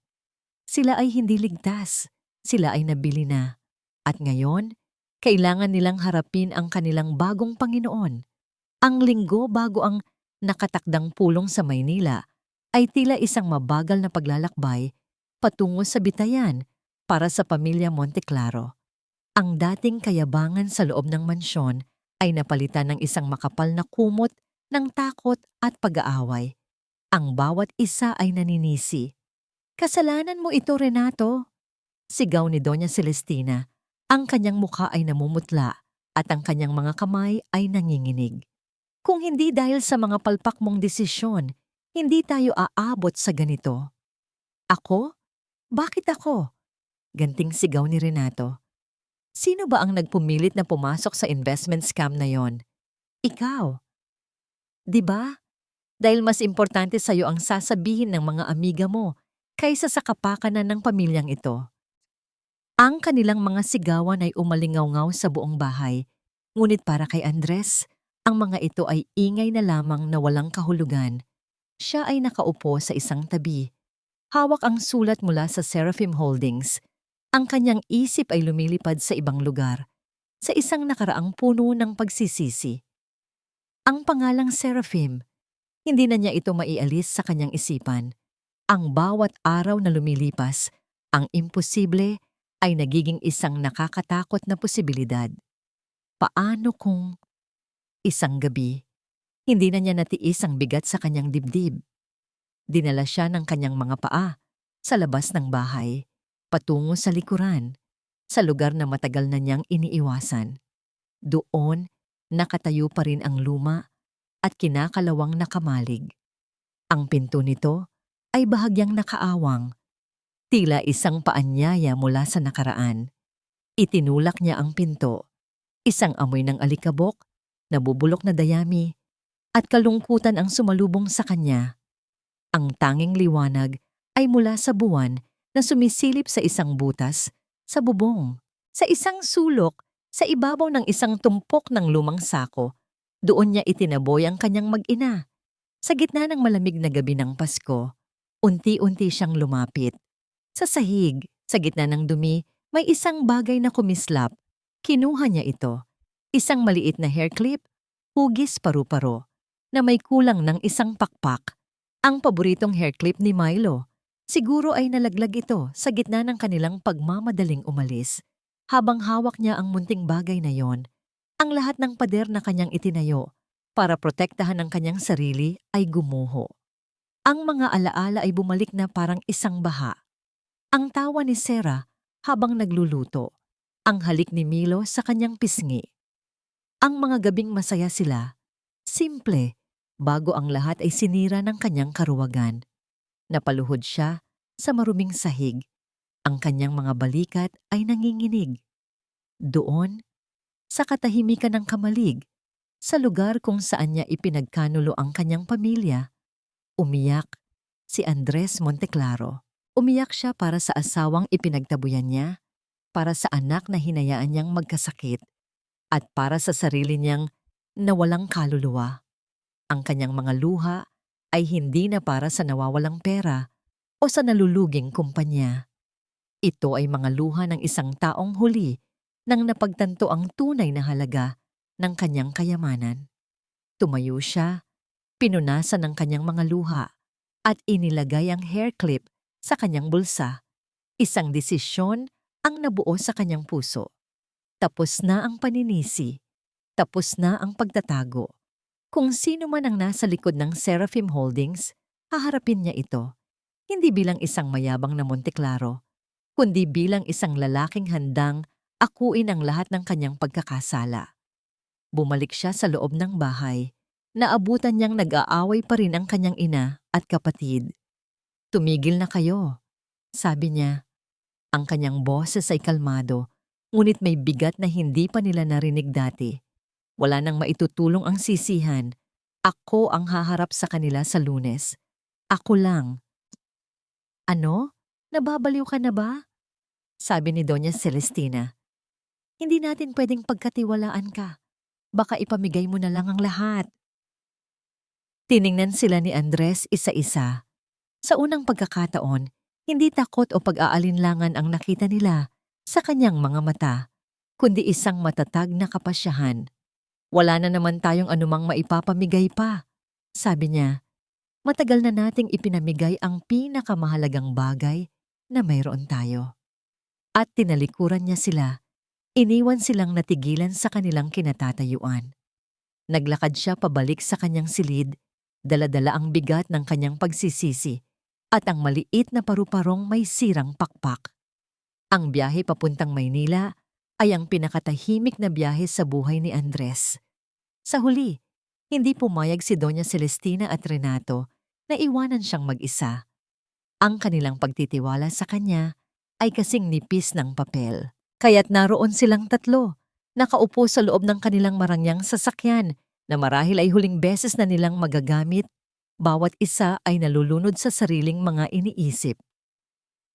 Sila ay hindi ligtas. Sila ay nabili na. At ngayon, kailangan nilang harapin ang kanilang bagong Panginoon. Ang linggo bago ang nakatakdang pulong sa Maynila ay tila isang mabagal na paglalakbay patungo sa bitayan para sa pamilya Monte Claro. Ang dating kayabangan sa loob ng mansyon ay napalitan ng isang makapal na kumot ng takot at pag-aaway. Ang bawat isa ay naninisi. "Kasalanan mo ito, Renato," sigaw ni Doña Celestina. Ang kanyang mukha ay namumutla at ang kanyang mga kamay ay nanginginig. "Kung hindi dahil sa mga palpak mong desisyon, hindi tayo aabot sa ganito." "Ako? Bakit ako? Ganting sigaw ni Renato. Sino ba ang nagpumilit na pumasok sa investment scam na yon? Ikaw. 'Di ba? Dahil mas importante sa'yo ang sasabihin ng mga amiga mo kaysa sa kapakanan ng pamilyang ito. Ang kanilang mga sigawan ay umalingaw-ngaw sa buong bahay, ngunit para kay Andres, ang mga ito ay ingay na lamang na walang kahulugan. Siya ay nakaupo sa isang tabi. Hawak ang sulat mula sa Seraphim Holdings. Ang kanyang isip ay lumilipad sa ibang lugar, sa isang nakaraang puno ng pagsisisi. Ang pangalang Seraphim, hindi na niya ito maialis sa kanyang isipan. Ang bawat araw na lumilipas, ang imposible ay nagiging isang nakakatakot na posibilidad. Paano kung isang gabi, hindi na niya natiis ang bigat sa kanyang dibdib? Dinala siya ng kanyang mga paa sa labas ng bahay, patungo sa likuran, sa lugar na matagal na niyang iniiwasan. Doon, nakatayo pa rin ang luma at kinakalawang nakamalig. Ang pinto nito ay bahagyang nakaawang, tila isang paanyaya mula sa nakaraan. Itinulak niya ang pinto, isang amoy ng alikabok, nabubulok na dayami, at kalungkutan ang sumalubong sa kanya. Ang tanging liwanag ay mula sa buwan na sumisilip sa isang butas, sa bubong, sa isang sulok, sa ibabaw ng isang tumpok ng lumang sako. Doon niya itinaboy ang kanyang mag-ina. Sa gitna ng malamig na gabi ng Pasko, unti-unti siyang lumapit. Sa sahig, sa gitna ng dumi, may isang bagay na kumislap. Kinuha niya ito. Isang maliit na hair clip, hugis paru-paro, na may kulang ng isang pakpak. Ang paboritong hair clip ni Milo. Siguro ay nalaglag ito sa gitna ng kanilang pagmamadaling umalis. Habang hawak niya ang munting bagay na yon, ang lahat ng pader na kanyang itinayo para protektahan ang kanyang sarili ay gumuho. Ang mga alaala ay bumalik na parang isang baha. Ang tawa ni Sarah habang nagluluto, ang halik ni Milo sa kanyang pisngi. Ang mga gabing masaya sila, simple, bago ang lahat ay sinira ng kanyang karuwagan. Napaluhod siya sa maruming sahig. Ang kanyang mga balikat ay nanginginig. Doon, sa katahimikan ng kamalig, sa lugar kung saan niya ipinagkanulo ang kanyang pamilya, umiyak si Andres Monteclaro. Umiyak siya para sa asawang ipinagtabuyan niya, para sa anak na hinayaan niyang magkasakit, at para sa sarili niyang nawalang kaluluwa. Ang kanyang mga luha ay hindi na para sa nawawalang pera o sa naluluging kumpanya. Ito ay mga luha ng isang taong huli nang napagtanto ang tunay na halaga ng kanyang kayamanan. Tumayo siya, pinunasan ng kanyang mga luha, at inilagay ang hair clip sa kanyang bulsa. Isang desisyon ang nabuo sa kanyang puso. Tapos na ang paninisi. Tapos na ang pagtatago. Kung sino man ang nasa likod ng Seraphim Holdings, haharapin niya ito. Hindi bilang isang mayabang na Monteclaro, kundi bilang isang lalaking handang akuin ang lahat ng kanyang pagkakasala. Bumalik siya sa loob ng bahay. Naabutan niyang nag-aaway pa rin ang kanyang ina at kapatid. Tumigil na kayo, sabi niya. Ang kanyang boses ay kalmado, ngunit may bigat na hindi pa nila narinig dati. Wala nang maitutulong ang sisihan. Ako ang haharap sa kanila sa Lunes. Ako lang. Ano? Nababaliw ka na ba? Sabi ni Doña Celestina. Hindi natin pwedeng pagkatiwalaan ka. Baka ipamigay mo na lang ang lahat. Tiningnan sila ni Andres isa-isa. Sa unang pagkakataon, hindi takot o pag-aalinlangan ang nakita nila sa kanyang mga mata, kundi isang matatag na kapasyahan. Wala na naman tayong anumang maipapamigay pa, sabi niya. Matagal na nating ipinamigay ang pinakamahalagang bagay na mayroon tayo. At tinalikuran niya sila. Iniwan silang natigilan sa kanilang kinatatayuan. Naglakad siya pabalik sa kanyang silid, dala-dala ang bigat ng kanyang pagsisisi at ang maliit na paru-parong may sirang pakpak. Ang biyahe papuntang Maynila ay ang pinakatahimik na biyahe sa buhay ni Andres. Sa huli, hindi pumayag si Doña Celestina at Renato na iwanan siyang mag-isa. Ang kanilang pagtitiwala sa kanya ay kasing nipis ng papel. Kaya't naroon silang tatlo, nakaupo sa loob ng kanilang marangyang sasakyan na marahil ay huling beses na nilang magagamit. Bawat isa ay nalulunod sa sariling mga iniisip.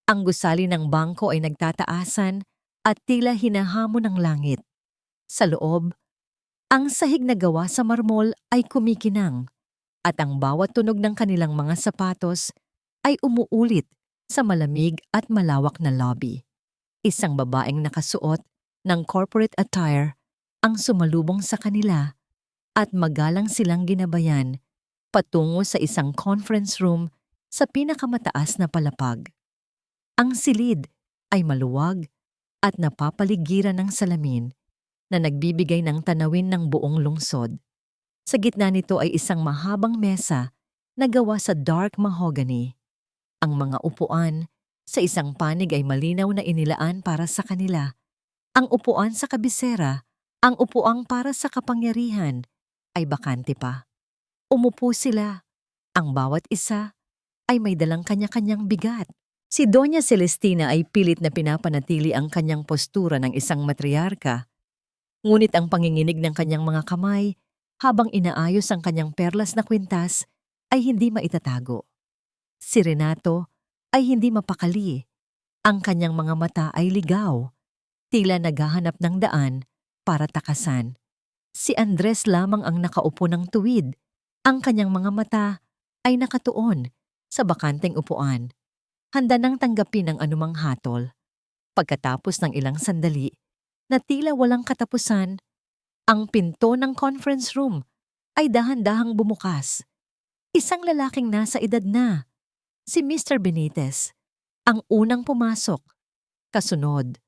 Ang gusali ng bangko ay nagtataasan at tila hinahamon ng langit. Sa loob, ang sahig na gawa sa marmol ay kumikinang at ang bawat tunog ng kanilang mga sapatos ay umuulit sa malamig at malawak na lobby. Isang babaeng nakasuot ng corporate attire ang sumalubong sa kanila at magalang silang ginabayan patungo sa isang conference room sa pinakamataas na palapag. Ang silid ay maluwag at napapaligiran ng salamin na nagbibigay ng tanawin ng buong lungsod. Sa gitna nito ay isang mahabang mesa na gawa sa dark mahogany. Ang mga upuan sa isang panig ay malinaw na inilaan para sa kanila. Ang upuan sa kabisera, ang upuang para sa kapangyarihan, ay bakante pa. Umupo sila. Ang bawat isa ay may dalang kanya-kanyang bigat. Si Doña Celestina ay pilit na pinapanatili ang kanyang postura ng isang matriarka. Ngunit ang panginginig ng kanyang mga kamay habang inaayos ang kanyang perlas na kwintas ay hindi maitatago. Si Renato ay hindi mapakali. Ang kanyang mga mata ay ligaw, tila naghahanap ng daan para takasan. Si Andres lamang ang nakaupo ng tuwid. Ang kanyang mga mata ay nakatuon sa bakanteng upuan, handa nang tanggapin ang anumang hatol. Pagkatapos ng ilang sandali, na tila walang katapusan, ang pinto ng conference room ay dahan-dahang bumukas. Isang lalaking nasa edad na, si Mr. Benitez, ang unang pumasok. Kasunod,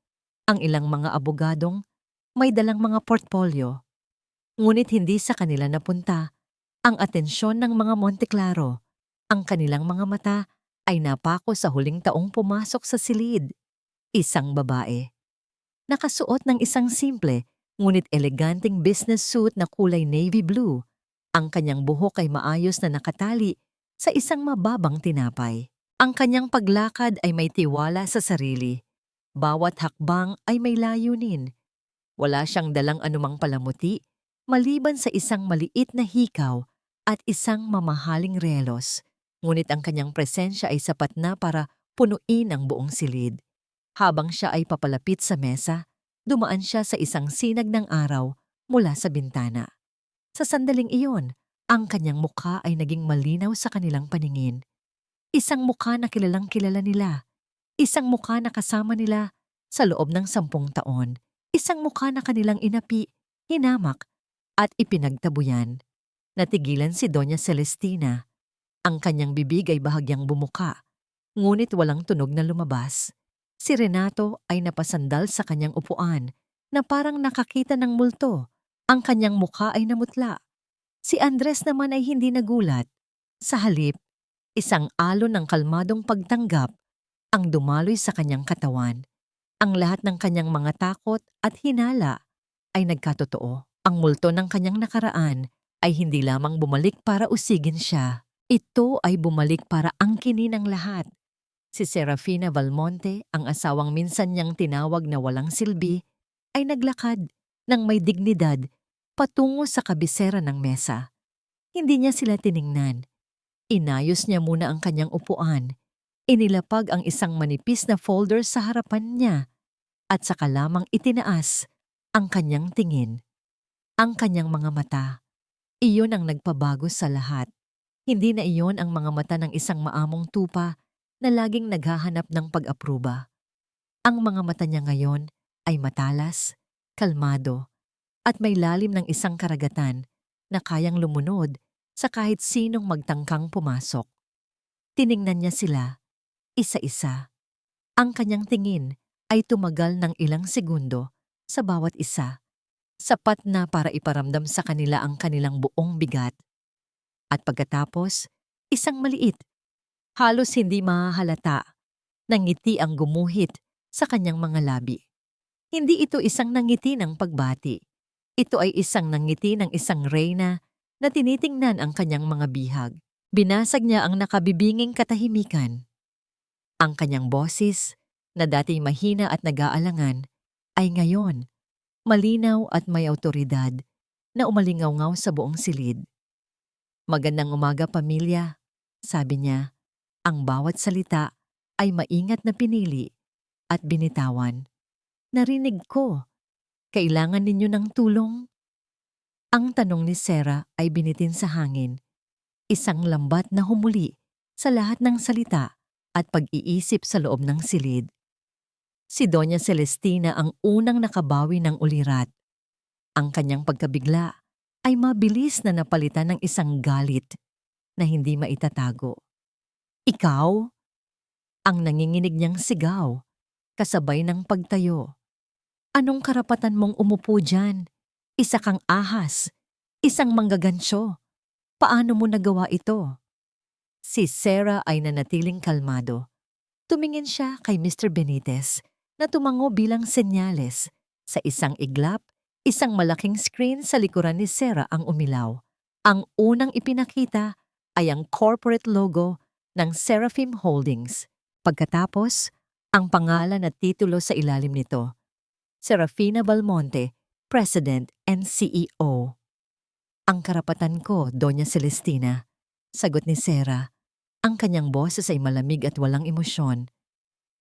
ang ilang mga abogadong may dalang mga portfolio. Ngunit hindi sa kanila napunta ang atensyon ng mga Monteclaro. Ang kanilang mga mata ay napako sa huling taong pumasok sa silid. Isang babae. Nakasuot ng isang simple ngunit eleganteng business suit na kulay navy blue. Ang kanyang buhok ay maayos na nakatali sa isang mababang tinapay. Ang kanyang paglakad ay may tiwala sa sarili. Bawat hakbang ay may layunin. Wala siyang dalang anumang palamuti maliban sa isang maliit na hikaw at isang mamahaling relos. Ngunit ang kanyang presensya ay sapat na para punuin ang buong silid. Habang siya ay papalapit sa mesa, dumaan siya sa isang sinag ng araw mula sa bintana. Sa sandaling iyon, ang kanyang mukha ay naging malinaw sa kanilang paningin. Isang mukha na kilalang kilala nila. Isang mukha na kasama nila sa loob ng 10 taon. Isang mukha na kanilang inapi, hinamak, at ipinagtabuyan. Natigilan si Doña Celestina. Ang kanyang bibig ay bahagyang bumuka, ngunit walang tunog na lumabas. Si Renato ay napasandal sa kanyang upuan na parang nakakita ng multo. Ang kanyang mukha ay namutla. Si Andres naman ay hindi nagulat. Sa halip, isang alon ng kalmadong pagtanggap ang dumaloy sa kanyang katawan. Ang lahat ng kanyang mga takot at hinala ay nagkatotoo. Ang multo ng kanyang nakaraan ay hindi lamang bumalik para usigin siya. Ito ay bumalik para angkinin ang lahat. Si Serafina Valmonte, ang asawang minsan niyang tinawag na walang silbi, ay naglakad ng may dignidad patungo sa kabisera ng mesa. Hindi niya sila tiningnan. Inayos niya muna ang kanyang upuan. Inilapag ang isang manipis na folder sa harapan niya at saka lamang itinaas ang kanyang tingin. Ang kanyang mga mata, iyon ang nagpabago sa lahat. Hindi na iyon ang mga mata ng isang maamong tupa na laging naghahanap ng pag-apruba. Ang mga mata niya ngayon ay matalas, kalmado, at may lalim ng isang karagatan na kayang lumunod sa kahit sinong magtangkang pumasok. Tiningnan niya sila, isa-isa. Ang kanyang tingin ay tumagal ng ilang segundo sa bawat isa, sapat na para iparamdam sa kanila ang kanilang buong bigat. At pagkatapos, isang maliit, halos hindi mahahalata, na ngiti ang gumuhit sa kanyang mga labi. Hindi ito isang nangiti ng pagbati. Ito ay isang nangiti ng isang reyna na tinitingnan ang kanyang mga bihag. Binasag niya ang nakabibinging katahimikan. Ang kanyang boses, na dati mahina at nag-aalangan, ay ngayon malinaw at may awtoridad na umalingaw sa buong silid. "Magandang umaga, pamilya," sabi niya. Ang bawat salita ay maingat na pinili at binitawan. "Narinig ko, kailangan ninyo ng tulong?" Ang tanong ni Sarah ay binitin sa hangin, isang lambat na humuli sa lahat ng salita at pag-iisip sa loob ng silid. Si Doña Celestina ang unang nakabawi ng ulirat. Ang kanyang pagkabigla ay mabilis na napalitan ng isang galit na hindi maitatago. "Ikaw?" Ang nanginginig niyang sigaw, kasabay ng pagtayo. "Anong karapatan mong umupo dyan? Isa kang ahas, isang manggagansyo. Paano mo nagawa ito?" Si Sarah ay nanatiling kalmado. Tumingin siya kay Mr. Benitez na tumango bilang senyales. Sa isang iglap, isang malaking screen sa likuran ni Sarah ang umilaw. Ang unang ipinakita ay ang corporate logo ng Seraphim Holdings. Pagkatapos, ang pangalan at titulo sa ilalim nito, Serafina Belmonte, President and CEO. "Ang karapatan ko, Doña Celestina," sagot ni Sarah. Ang kanyang boses ay malamig at walang emosyon.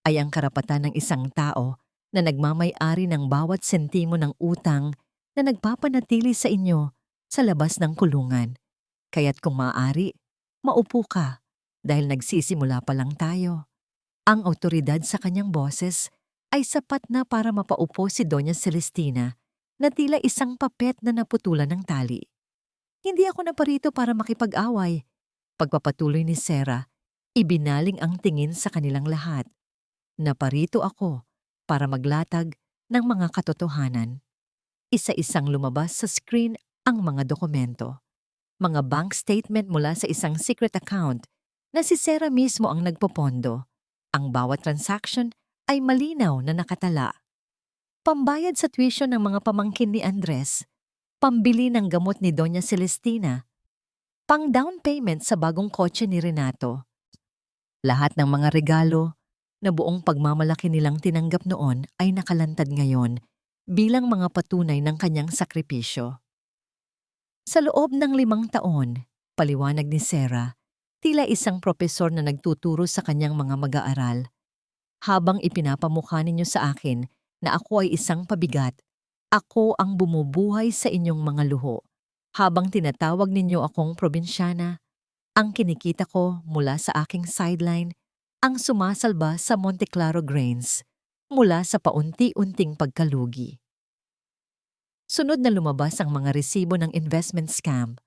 "Ay ang karapatan ng isang tao na nagmamay-ari ng bawat sentimo ng utang na nagpapanatili sa inyo sa labas ng kulungan. Kaya't kung maaari, maupo ka dahil nagsisimula pa lang tayo." Ang awtoridad sa kanyang boses ay sapat na para mapaupo si Doña Celestina na tila isang papet na naputulan ng tali. "Hindi ako naparito para makipag-away." Pagpapatuloy ni Sarah, ibinaling ang tingin sa kanilang lahat. "Naparito ako para maglatag ng mga katotohanan." Isa-isang lumabas sa screen ang mga dokumento. Mga bank statement mula sa isang secret account na si Sarah mismo ang nagpopondo. Ang bawat transaction ay malinaw na nakatala. Pambayad sa tuition ng mga pamangkin ni Andres, pambili ng gamot ni Doña Celestina, pang down payment sa bagong kotse ni Renato. Lahat ng mga regalo na buong pagmamalaki nilang tinanggap noon ay nakalantad ngayon bilang mga patunay ng kanyang sakripisyo. Sa loob ng 5 taon, paliwanag ni Sarah, tila isang propesor na nagtuturo sa kanyang mga mag-aaral. "Habang ipinapamukha ninyo sa akin na ako ay isang pabigat, ako ang bumubuhay sa inyong mga luho. Habang tinatawag ninyo akong probinsyana, ang kinikita ko mula sa aking sideline ang sumasalba sa Monte Claro Grains mula sa paunti-unting pagkalugi." Sunod na lumabas ang mga resibo ng investment scam,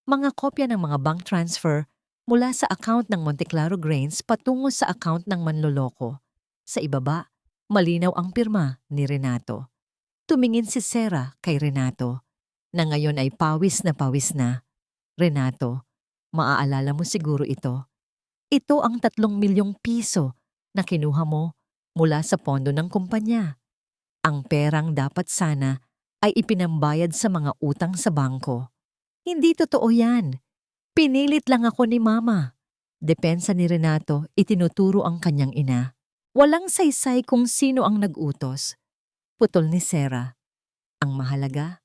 mga kopya ng mga bank transfer mula sa account ng Monte Claro Grains patungo sa account ng manloloko. Sa ibaba, malinaw ang pirma ni Renato. Tumingin si Sarah kay Renato, na ngayon ay pawis na pawis na. "Renato, maaalala mo siguro ito. Ito ang 3 milyong piso na kinuha mo mula sa pondo ng kumpanya. Ang perang dapat sana ay ipinambayad sa mga utang sa bangko." "Hindi totoo yan. Pinilit lang ako ni Mama." Depensa ni Renato, itinuturo ang kanyang ina. Walang saysay kung sino ang nag-utos. Putol ni Sarah. "Ang mahalaga,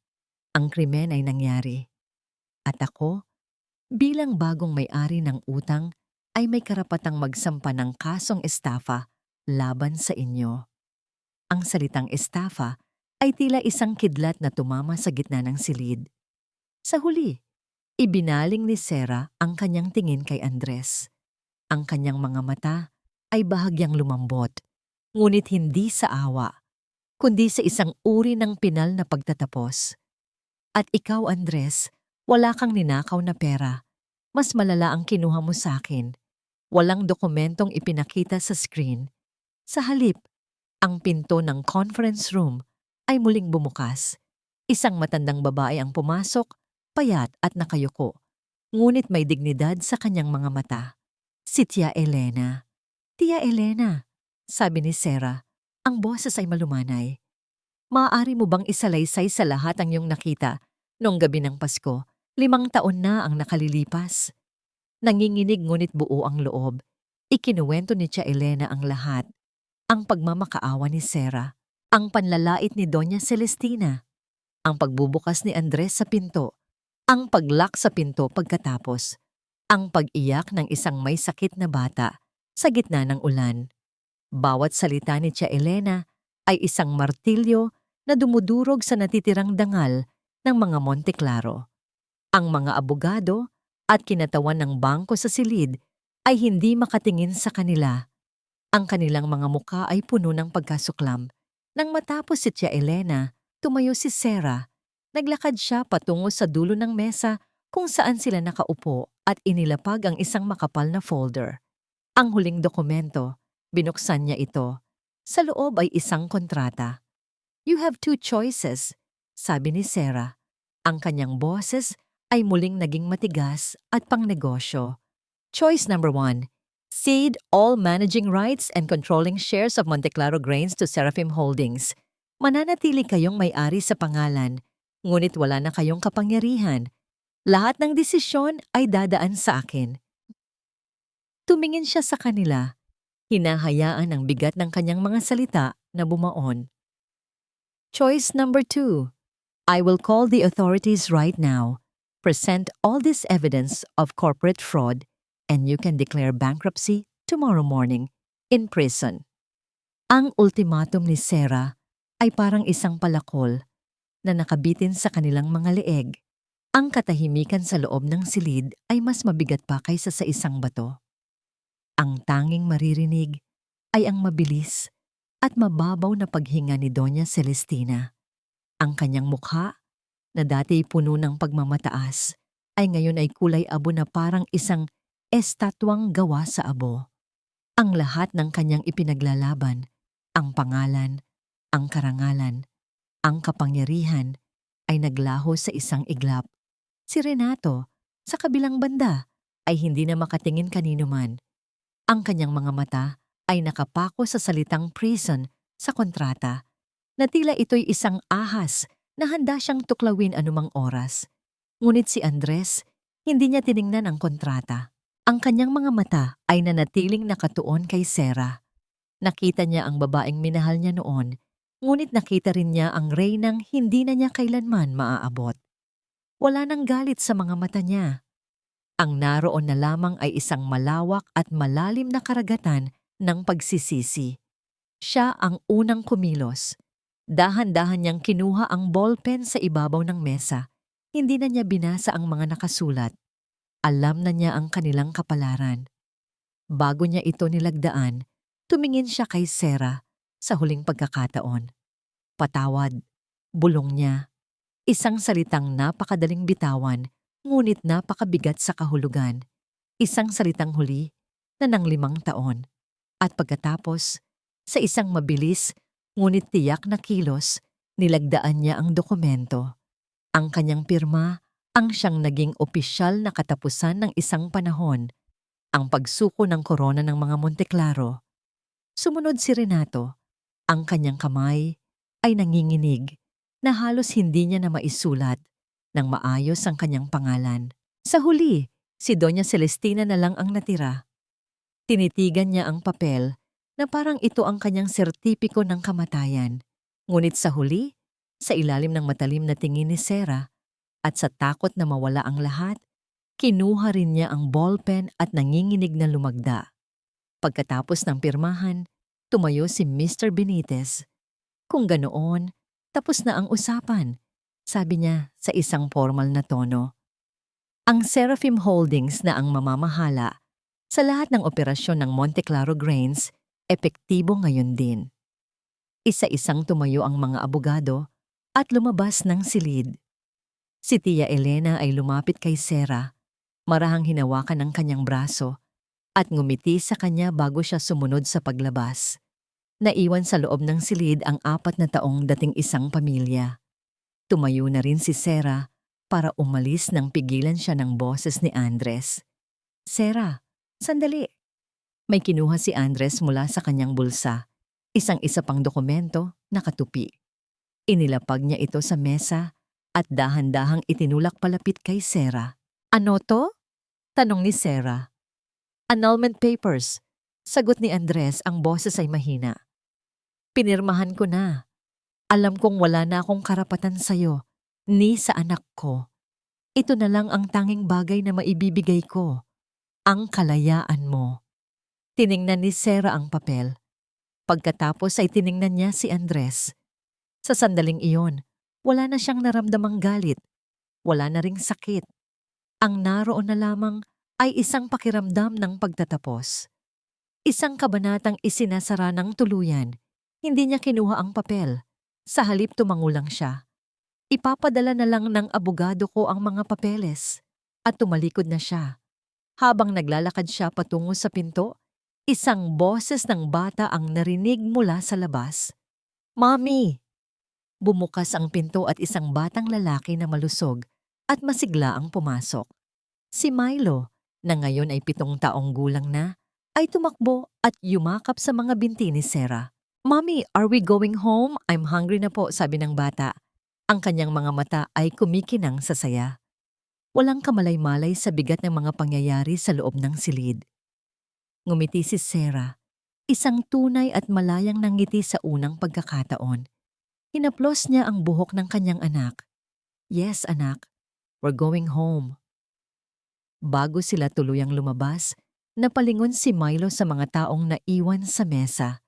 ang krimen ay nangyari. At ako, bilang bagong may-ari ng utang, ay may karapatang magsampa ng kasong estafa laban sa inyo." Ang salitang estafa ay tila isang kidlat na tumama sa gitna ng silid. Sa huli, ibinaling ni Sarah ang kanyang tingin kay Andres. Ang kanyang mga mata ay bahagyang lumambot, ngunit hindi sa awa, kundi sa isang uri ng pinal na pagtatapos. "At ikaw, Andres, wala kang ninakaw na pera. Mas malala ang kinuha mo sa akin. Walang dokumentong ipinakita sa screen. Sa halip, ang pinto ng conference room ay muling bumukas. Isang matandang babae ang pumasok, payat at nakayuko, ngunit may dignidad sa kanyang mga mata. Si Tia Elena. "Tia Elena," sabi ni Sarah, ang boses ay malumanay. "Maaari mo bang isalaysay sa lahat ang iyong nakita noong gabi ng Pasko? 5 taon na ang nakalilipas." Nanginginig ngunit buo ang loob. Ikinuwento ni Tia Elena ang lahat, ang pagmamakaawa ni Sarah, ang panlalait ni Doña Celestina, ang pagbubukas ni Andres sa pinto, ang paglock sa pinto pagkatapos, ang pag-iyak ng isang may sakit na bata sa gitna ng ulan. Bawat salita ni Tia Elena ay isang martilyo na dumudurog sa natitirang dangal ng mga Monteclaro. Ang mga abogado at kinatawan ng bangko sa silid ay hindi makatingin sa kanila. Ang kanilang mga muka ay puno ng pagkasuklam. Nang matapos si Tia Elena, tumayo si Sarah. Naglakad siya patungo sa dulo ng mesa kung saan sila nakaupo at inilapag ang isang makapal na folder. Ang huling dokumento, binuksan niya ito. Sa loob ay isang kontrata. "You have two choices," sabi ni Sarah. Ang kanyang boses ay muling naging matigas at pangnegosyo. Choice number 1. Cede all managing rights and controlling shares of Monteclaro Grains to Seraphim Holdings. Mananatili kayong may-ari sa pangalan, ngunit wala na kayong kapangyarihan. Lahat ng desisyon ay dadaan sa akin. Tumingin siya sa kanila. Hinahayaan ang bigat ng kanyang mga salita na bumaon. Choice number 2. I will call the authorities right now. Present all this evidence of corporate fraud and you can declare bankruptcy tomorrow morning in prison. Ang ultimatum ni Sarah ay parang isang palakol na nakabitin sa kanilang mga leeg. Ang katahimikan sa loob ng silid ay mas mabigat pa kaysa sa isang bato. Ang tanging maririnig ay ang mabilis at mababaw na paghinga ni Doña Celestina. Ang kanyang mukha, na dati puno ng pagmamataas, ay ngayon ay kulay abo na parang isang estatwang gawa sa abo. Ang lahat ng kanyang ipinaglalaban, ang pangalan, ang karangalan, ang kapangyarihan, ay naglaho sa isang iglap. Si Renato, sa kabilang banda, ay hindi na makatingin kanino man. Ang kanyang mga mata ay nakapako sa salitang prison sa kontrata, na tila ito'y isang ahas na handa siyang tuklawin anumang oras. Ngunit si Andres, hindi niya tiningnan ang kontrata. Ang kanyang mga mata ay nanatiling nakatuon kay Sarah. Nakita niya ang babaeng minahal niya noon, ngunit nakita rin niya ang reynang hindi na niya kailanman maaabot. Wala nang galit sa mga mata niya. Ang naroon na lamang ay isang malawak at malalim na karagatan ng pagsisisi. Siya ang unang kumilos. Dahan-dahan niyang kinuha ang ballpen sa ibabaw ng mesa. Hindi na niya binasa ang mga nakasulat. Alam na niya ang kanilang kapalaran. Bago niya ito nilagdaan, tumingin siya kay Sarah sa huling pagkakataon. Patawad, bulong niya. Isang salitang napakadaling bitawan, ngunit napakabigat sa kahulugan. Isang salitang huli na ng 5 taon. At pagkatapos, sa isang mabilis, ngunit tiyak na kilos, nilagdaan niya ang dokumento. Ang kanyang pirma ang siyang naging opisyal na katapusan ng isang panahon, ang pagsuko ng korona ng mga Monteclaro. Sumunod si Renato. Ang kanyang kamay ay nanginginig na halos hindi niya na maisulat ng maayos ang kanyang pangalan. Sa huli, si Doña Celestina na lang ang natira. Tinitigan niya ang papel na parang ito ang kanyang sertipiko ng kamatayan. Ngunit sa huli, sa ilalim ng matalim na tingin ni Sarah, at sa takot na mawala ang lahat, kinuha rin niya ang ballpen at nanginginig na lumagda. Pagkatapos ng pirmahan, tumayo si Mr. Benitez. Kung ganoon, tapos na ang usapan, sabi niya sa isang formal na tono. Ang Seraphim Holdings na ang mamamahala sa lahat ng operasyon ng Monteclaro Grains, epektibo ngayon din. Isa-isang tumayo ang mga abogado at lumabas ng silid. Si Tia Elena ay lumapit kay Sarah, marahang hinawakan ang kanyang braso at ngumiti sa kanya bago siya sumunod sa paglabas. Naiwan sa loob ng silid ang 4 na taong dating isang pamilya. Tumayo na rin si Sarah para umalis nang pigilan siya ng boses ni Andres. Sarah, sandali. May kinuha si Andres mula sa kanyang bulsa. Isang-isa pang dokumento, nakatupi. Inilapag niya ito sa mesa at dahan-dahang itinulak palapit kay Sarah. Ano to? Tanong ni Sarah. Annulment papers, Sagot ni Andres, ang boses ay mahina. Pinirmahan ko na. Alam kong wala na akong karapatan sa'yo, ni sa anak ko. Ito na lang ang tanging bagay na maibibigay ko, ang kalayaan mo. Tiningnan ni Sarah ang papel. Pagkatapos ay tiningnan niya si Andres. Sa sandaling iyon, wala na siyang naramdamang galit. Wala na ring sakit. Ang naroon na lamang ay isang pakiramdam ng pagtatapos. Isang kabanatang isinasara ng tuluyan. Hindi niya kinuha ang papel. Sa halip tumango lang siya. Ipapadala na lang ng abogado ko ang mga papeles. At tumalikod na siya. Habang naglalakad siya patungo sa pinto, isang boses ng bata ang narinig mula sa labas. Mommy! Bumukas ang pinto at isang batang lalaki na malusog at masigla ang pumasok. Si Milo, na ngayon ay 7 taong gulang na, ay tumakbo at yumakap sa mga binti ni Sarah. Mommy, are we going home? I'm hungry na po, sabi ng bata. Ang kanyang mga mata ay kumikinang sa saya. Walang kamalay-malay sa bigat ng mga pangyayari sa loob ng silid. Ngumiti si Sarah, isang tunay at malayang nangiti sa unang pagkakataon. Hinaplos niya ang buhok ng kanyang anak. Yes, anak. We're going home. Bago sila tuluyang lumabas, napalingon si Milo sa mga taong naiwan sa mesa.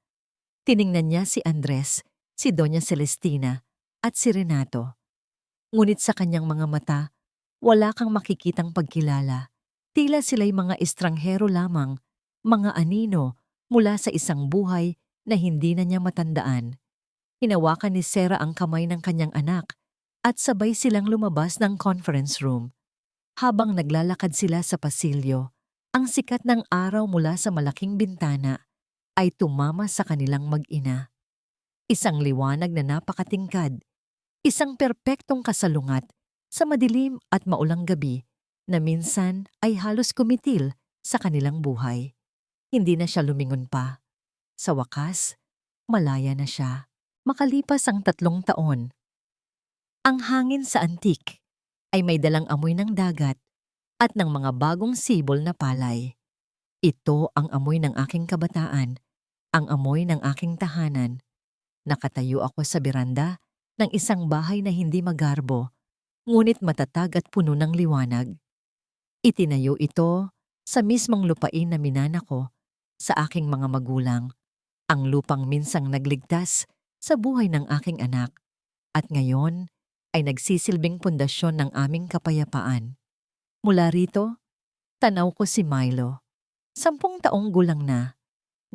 Tiningnan niya si Andres, si Doña Celestina, at si Renato. Ngunit sa kanyang mga mata, wala kang makikitang pagkilala. Tila sila'y mga estranghero lamang, mga anino mula sa isang buhay na hindi na niya matandaan. Hinawakan ni Sarah ang kamay ng kanyang anak at sabay silang lumabas ng conference room. Habang naglalakad sila sa pasilyo, ang sikat ng araw mula sa malaking bintana ay tumama sa kanilang mag-ina. Isang liwanag na napakatingkad, isang perpektong kasalungat sa madilim at maulang gabi na minsan ay halos kumitil sa kanilang buhay. Hindi na siya lumingon pa. Sa wakas, malaya na siya. Makalipas ang 3 taon. Ang hangin sa antik ay may dalang amoy ng dagat at ng mga bagong sibol na palay. Ito ang amoy ng aking kabataan, ang amoy ng aking tahanan. Nakatayo ako sa beranda ng isang bahay na hindi magarbo, ngunit matatag at puno ng liwanag. Itinayo ito sa mismong lupain na minana ko sa aking mga magulang, ang lupang minsang nagligtas sa buhay ng aking anak, at ngayon ay nagsisilbing pundasyon ng aming kapayapaan. Mula rito, tanaw ko si Milo, 10 taong gulang na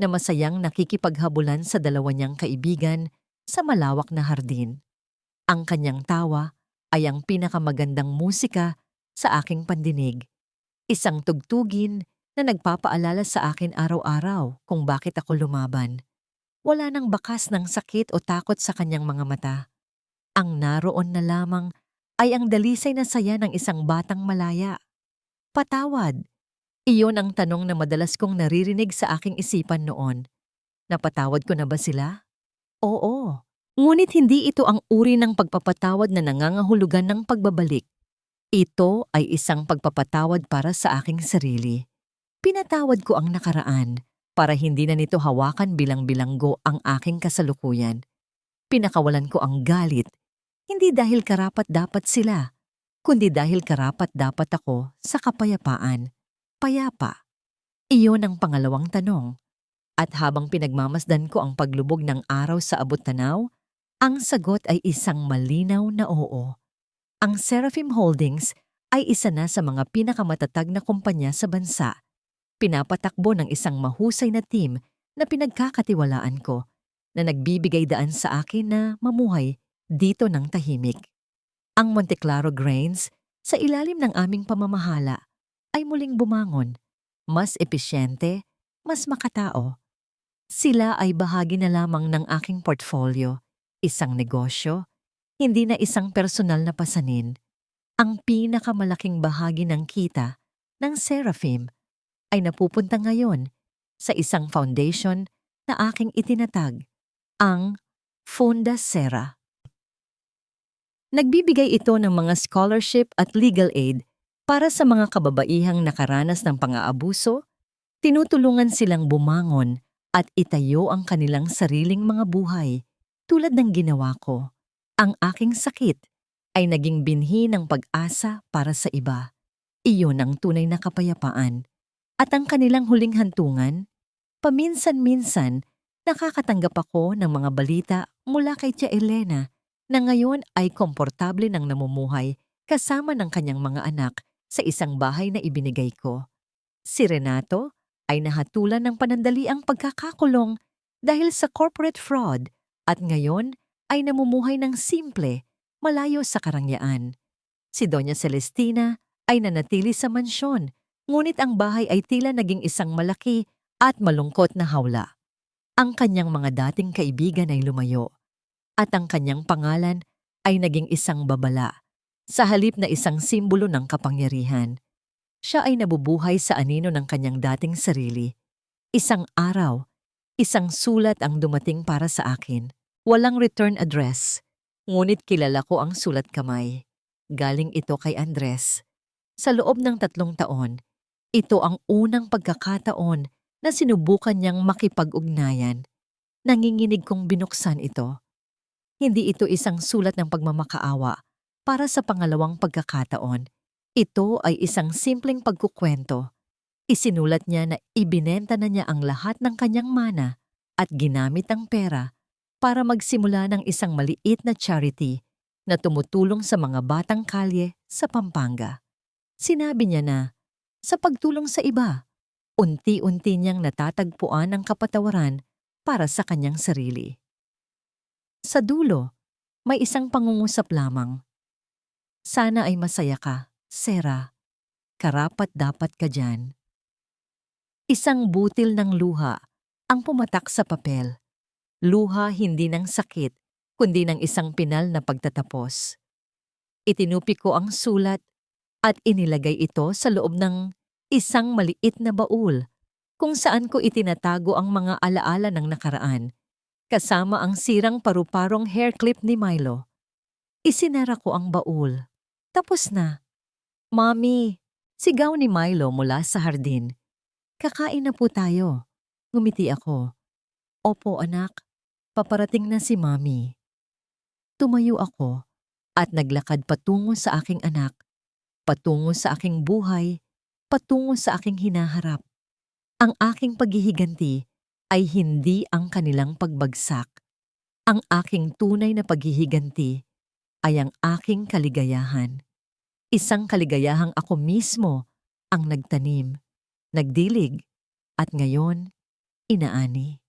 masayang nakikipaghabulan sa dalawa niyang kaibigan sa malawak na hardin. Ang kanyang tawa ay ang pinakamagandang musika sa aking pandinig. Isang tugtugin na nagpapaalala sa akin araw-araw kung bakit ako lumaban. Wala nang bakas ng sakit o takot sa kanyang mga mata. Ang naroon na lamang ay ang dalisay na saya ng isang batang malaya. Patawad. Iyon ang tanong na madalas kong naririnig sa aking isipan noon. Napatawad ko na ba sila? Oo. Ngunit hindi ito ang uri ng pagpapatawad na nangangahulugan ng pagbabalik. Ito ay isang pagpapatawad para sa aking sarili. Pinatawad ko ang nakaraan para hindi na nito hawakan bilang bilanggo ang aking kasalukuyan. Pinakawalan ko ang galit, hindi dahil karapat-dapat sila, kundi dahil karapat-dapat ako sa kapayapaan. Payapa. Iyon ang pangalawang tanong. At habang pinagmamasdan ko ang paglubog ng araw sa abot-tanaw, ang sagot ay isang malinaw na oo. Ang Seraphim Holdings ay isa na sa mga pinakamatatag na kumpanya sa bansa. Pinapatakbo ng isang mahusay na team na pinagkakatiwalaan ko, na nagbibigay daan sa akin na mamuhay dito ng tahimik. Ang Monteclaro Grains, sa ilalim ng aming pamamahala, ay muling bumangon, mas epesyente, mas makatao. Sila ay bahagi na lamang ng aking portfolio, isang negosyo, hindi na isang personal na pasanin. Ang pinakamalaking bahagi ng kita ng Seraphim ay napupunta ngayon sa isang foundation na aking itinatag, ang Fonda Sera. Nagbibigay ito ng mga scholarship at legal aid para sa mga kababaihang nakaranas ng pang-aabuso, Tinutulungan silang bumangon at itayo ang kanilang sariling mga buhay tulad ng ginawa ko. Ang aking sakit ay naging binhi ng pag-asa para sa iba. Iyon ang tunay na kapayapaan. At ang kanilang huling hantungan, paminsan-minsan nakakatanggap ako ng mga balita mula kay Tia Elena na ngayon ay komportable nang namumuhay kasama ng kanyang mga anak sa isang bahay na ibinigay ko. Si Renato ay nahatulan ng panandaliang pagkakakulong dahil sa corporate fraud at ngayon ay namumuhay ng simple, malayo sa karangyaan. Si Doña Celestina ay nanatili sa mansyon, ngunit ang bahay ay tila naging isang malaki at malungkot na hawla. Ang kanyang mga dating kaibigan ay lumayo, at ang kanyang pangalan ay naging isang babala, sa halip na isang simbolo ng kapangyarihan. Siya ay nabubuhay sa anino ng kanyang dating sarili. Isang araw, isang sulat ang dumating para sa akin. Walang return address, ngunit kilala ko ang sulat kamay. Galing ito kay Andres. Sa loob ng 3 taon, ito ang unang pagkakataon na sinubukan niyang makipag-ugnayan. Nanginginig kong binuksan ito. Hindi ito isang sulat ng pagmamakaawa para sa pangalawang pagkakataon. Ito ay isang simpleng pagkukwento. Isinulat niya na ibinenta na niya ang lahat ng kanyang mana at ginamit ang pera para magsimula ng isang maliit na charity na tumutulong sa mga batang kalye sa Pampanga. Sinabi niya na, sa pagtulong sa iba, unti-unti niyang natatagpuan ang kapatawaran para sa kanyang sarili. Sa dulo, may isang pangungusap lamang. Sana ay masaya ka, Sera. Karapat-dapat ka dyan. Isang butil ng luha ang pumatak sa papel. Luha hindi ng sakit, kundi ng isang pinal na pagtatapos. Itinupi ko ang sulat at inilagay ito sa loob ng isang maliit na baul kung saan ko itinatago ang mga alaala ng nakaraan, kasama ang sirang paru-parong hair clip ni Milo. Isinara ko ang baul. Tapos na. Mommy, sigaw ni Milo mula sa hardin. Kakain na po tayo. Ngumiti ako. Opo anak, paparating na si Mommy. Tumayo ako at naglakad patungo sa aking anak, patungo sa aking buhay, patungo sa aking hinaharap. Ang aking paghihiganti ay hindi ang kanilang pagbagsak. Ang aking tunay na paghihiganti ay ang aking kaligayahan. Isang kaligayahang ako mismo ang nagtanim, nagdilig, at ngayon, inaani.